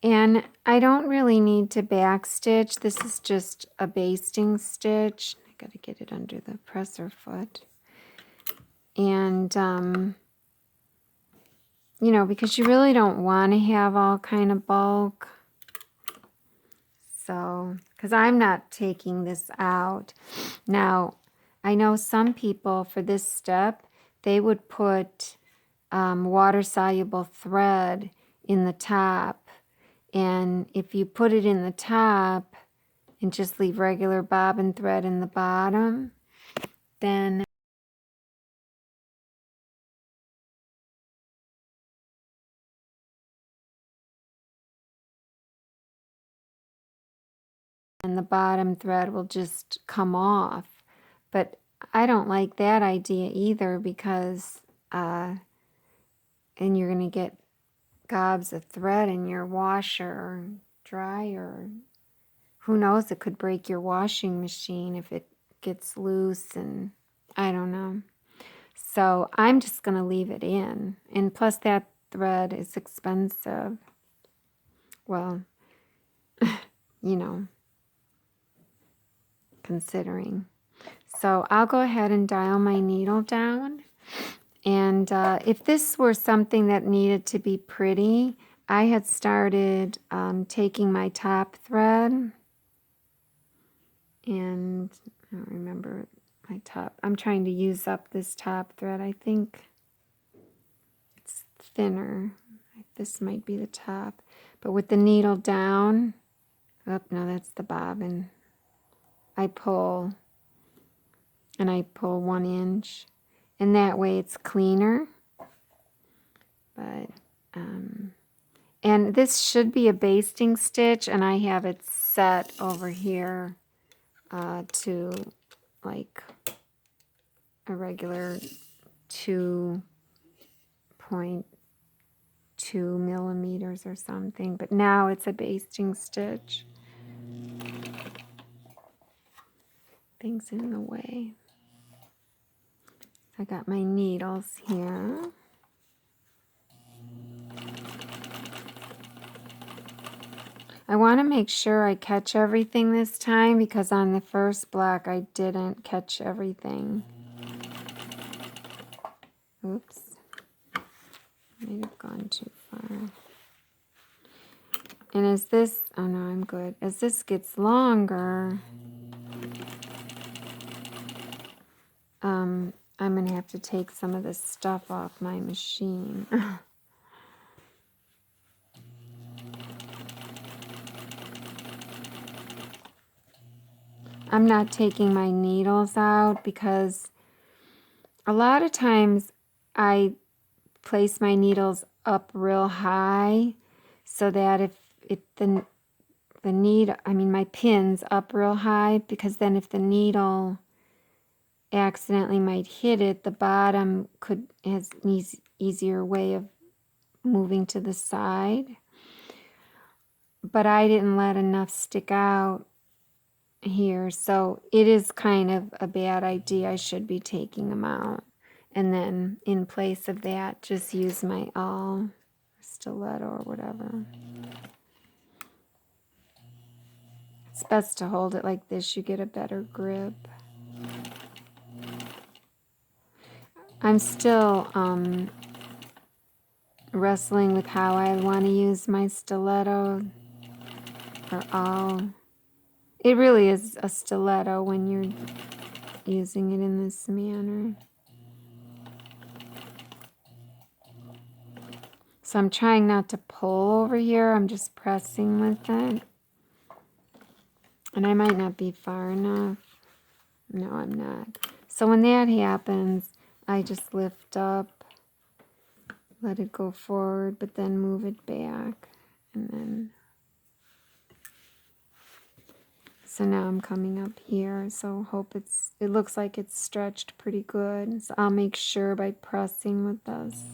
And I don't really need to back stitch. This is just a basting stitch. I got to get it under the presser foot. And, you know, because you really don't want to have all kind of bulk. So, because I'm not taking this out. Now, I know some people for this step, they would put water-soluble thread in the top. And if you put it in the top and just leave regular bobbin thread in the bottom, then the bottom thread will just come off. But I don't like that idea either because and you're going to get gobs of thread in your washer or dryer. Who knows, it could break your washing machine if it gets loose, and I don't know. So I'm just going to leave it in. And plus that thread is expensive. Well, you know, considering. So I'll go ahead and dial my needle down. And if this were something that needed to be pretty, I had started taking my top thread. And I don't remember my top. I'm trying to use up this top thread. I think it's thinner. This might be the top. But with the needle down, oh, no, that's the bobbin. I pull, and I pull 1 inch. And that way it's cleaner. But, And this should be a basting stitch, and I have it set over here to like a regular 2.2 millimeters or something, but now it's a basting stitch. Things in the way. I got my needles here. I want to make sure I catch everything this time because on the first block I didn't catch everything. Oops. Might have gone too far. And as this, oh no, I'm good. As this gets longer, I'm going to have to take some of this stuff off my machine. I'm not taking my needles out because a lot of times I place my needles up real high so that if my pin's up real high, because then if the needle accidentally might hit it, the bottom has an easier way of moving to the side. But I didn't let enough stick out here, so it is kind of a bad idea. I should be taking them out, and then in place of that just use my awl stiletto or whatever. It's best to hold it like this, you get a better grip. I'm still wrestling with how I want to use my stiletto or awl. It really is a stiletto when you're using it in this manner. So I'm trying not to pull over here. I'm just pressing with it. And I might not be far enough. No, I'm not. So when that happens, I just lift up, let it go forward, but then move it back. And then, so now I'm coming up here. So hope it looks like it's stretched pretty good. So I'll make sure by pressing with this.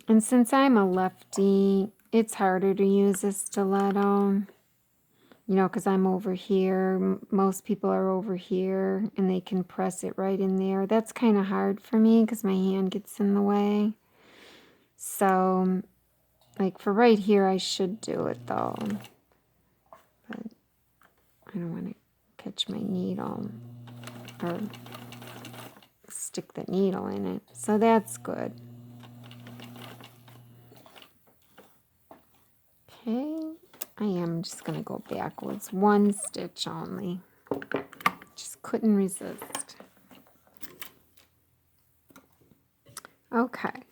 And since I'm a lefty, it's harder to use a stiletto, you know, because I'm over here. Most people are over here, and they can press it right in there. That's kind of hard for me because my hand gets in the way. So, like for right here, I should do it though. But I don't want to catch my needle or stick the needle in it. So that's good. Okay, I am just going to go backwards. One stitch only. Just couldn't resist. Okay,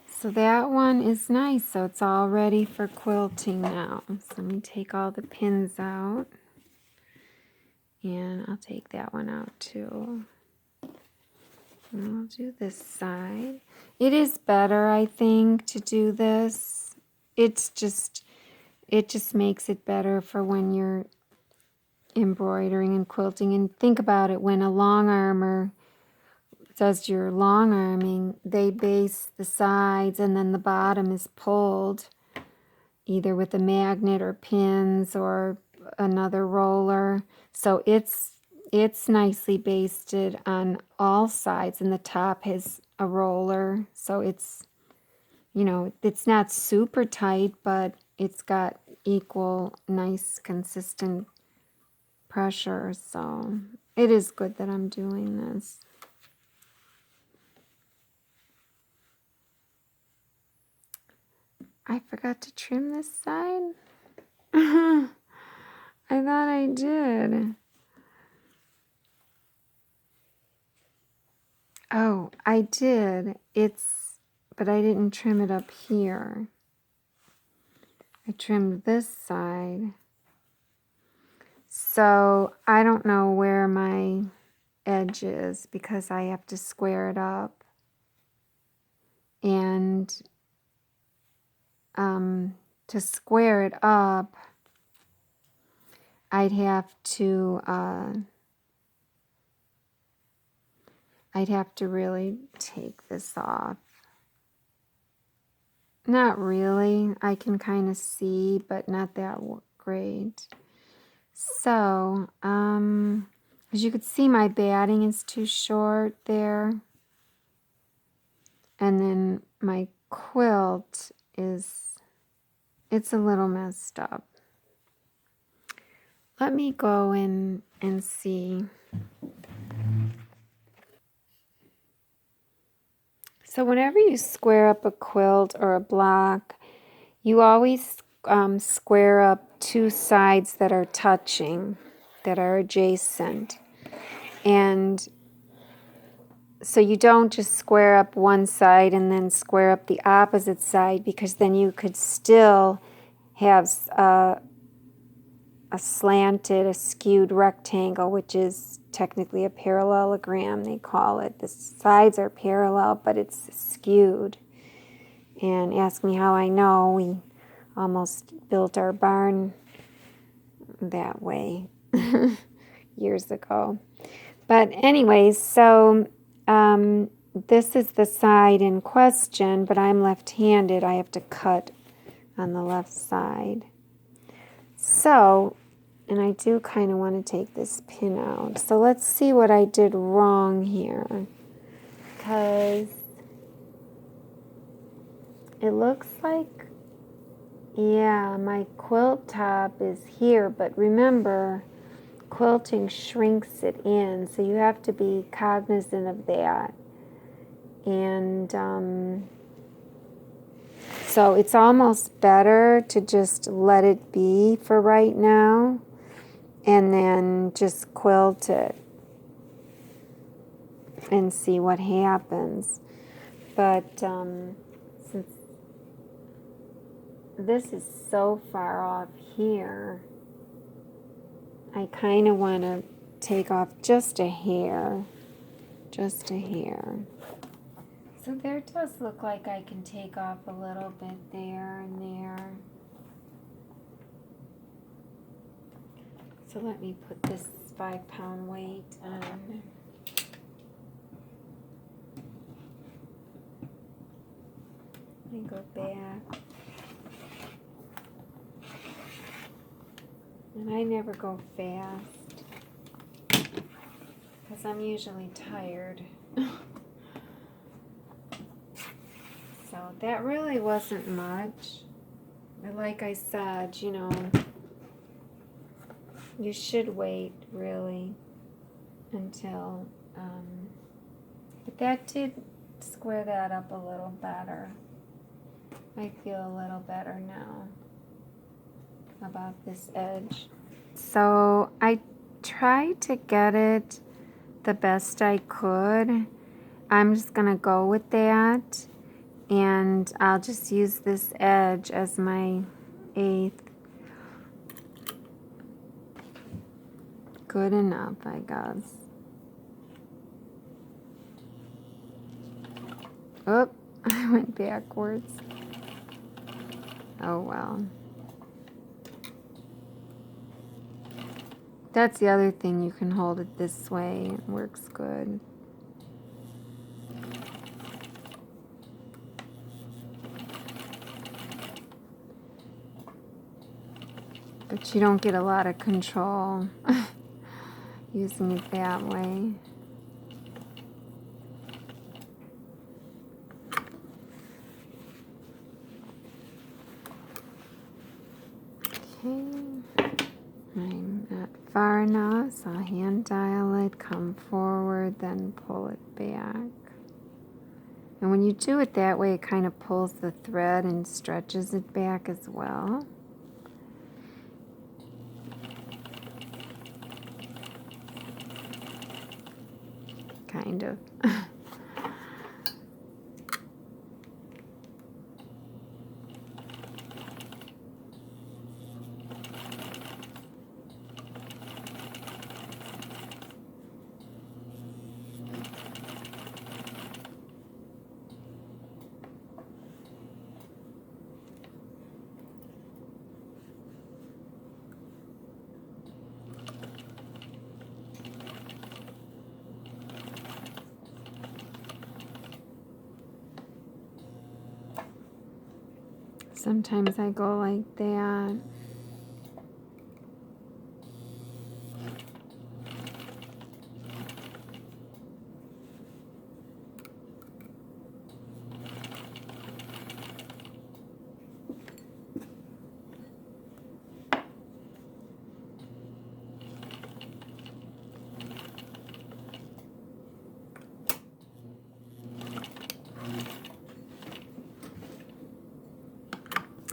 so that one is nice. So it's all ready for quilting now. So let me take all the pins out. And I'll take that one out too. And I'll do this side. It is better, I think, to do this. It just makes it better for when you're embroidering and quilting. And think about it, when a long armer does your long arming, they base the sides and then the bottom is pulled either with a magnet or pins or another roller. So it's nicely basted on all sides, and the top has a roller. So it's, you know, it's not super tight, but it's got equal, nice, consistent pressure. So it is good that I'm doing this. I forgot to trim this side. I thought I did. Oh, I did. But I didn't trim it up here. I trimmed this side. So I don't know where my edge is because I have to square it up. And to square it up, I'd have to really take this off. Not really. I can kind of see, but not that great. So, as you can see, my batting is too short there. And then my quilt it's a little messed up. Let me go in and see. So whenever you square up a quilt or a block, you always square up two sides that are touching, that are adjacent. And so you don't just square up one side and then square up the opposite side, because then you could still have a slanted, a skewed rectangle, which is technically a parallelogram, they call it. The sides are parallel, but it's skewed. And ask me how I know. We almost built our barn that way years ago. But anyways, so this is the side in question, but I'm left-handed. I have to cut on the left side. So, and I do kind of want to take this pin out. So let's see what I did wrong here. Because it looks like, yeah, my quilt top is here. But remember, quilting shrinks it in. So you have to be cognizant of that. And so it's almost better to just let it be for right now. And then just quilt it and see what happens. But since this is so far off here, I kind of want to take off just a hair. Just a hair. So there does look like I can take off a little bit there and there. So let me put this 5-pound weight on. Let me go back. And I never go fast because I'm usually tired. So that really wasn't much. But like I said, you know, you should wait really until, but that did square that up a little better. I feel a little better now about this edge. So I tried to get it the best I could. I'm just gonna go with that, and I'll just use this edge as my 1/8. Good enough, I guess. Oh, I went backwards. Oh well. That's the other thing, you can hold it this way. It works good. But you don't get a lot of control using it that way. Okay, I'm not far enough, so I'll hand dial it, come forward, then pull it back. And when you do it that way, it kind of pulls the thread and stretches it back as well. Kind of. Sometimes I go like that.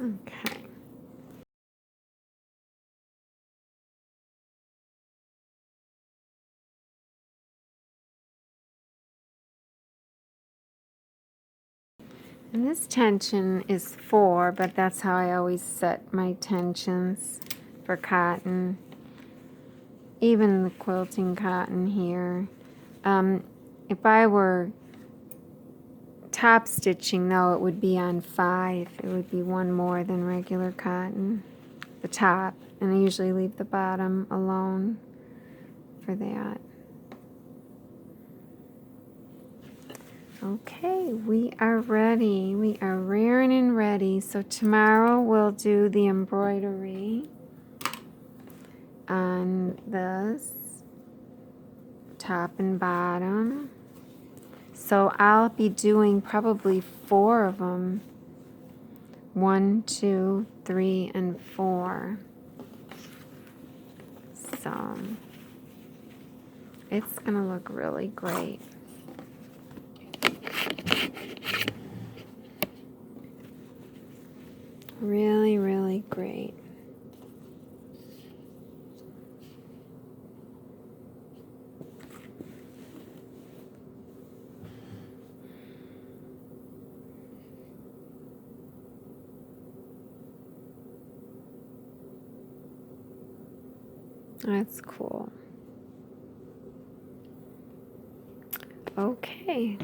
Okay. And this tension is 4, but that's how I always set my tensions for cotton. Even the quilting cotton here. If I were top stitching, though, it would be on 5. It would be 1 more than regular cotton, the top. And I usually leave the bottom alone for that. Okay, we are ready. We are rearing and ready. So tomorrow we'll do the embroidery on this top and bottom. So I'll be doing probably 4 of them. 1, 2, 3, and 4. So it's gonna look really great. Really, really great. That's cool. Okay.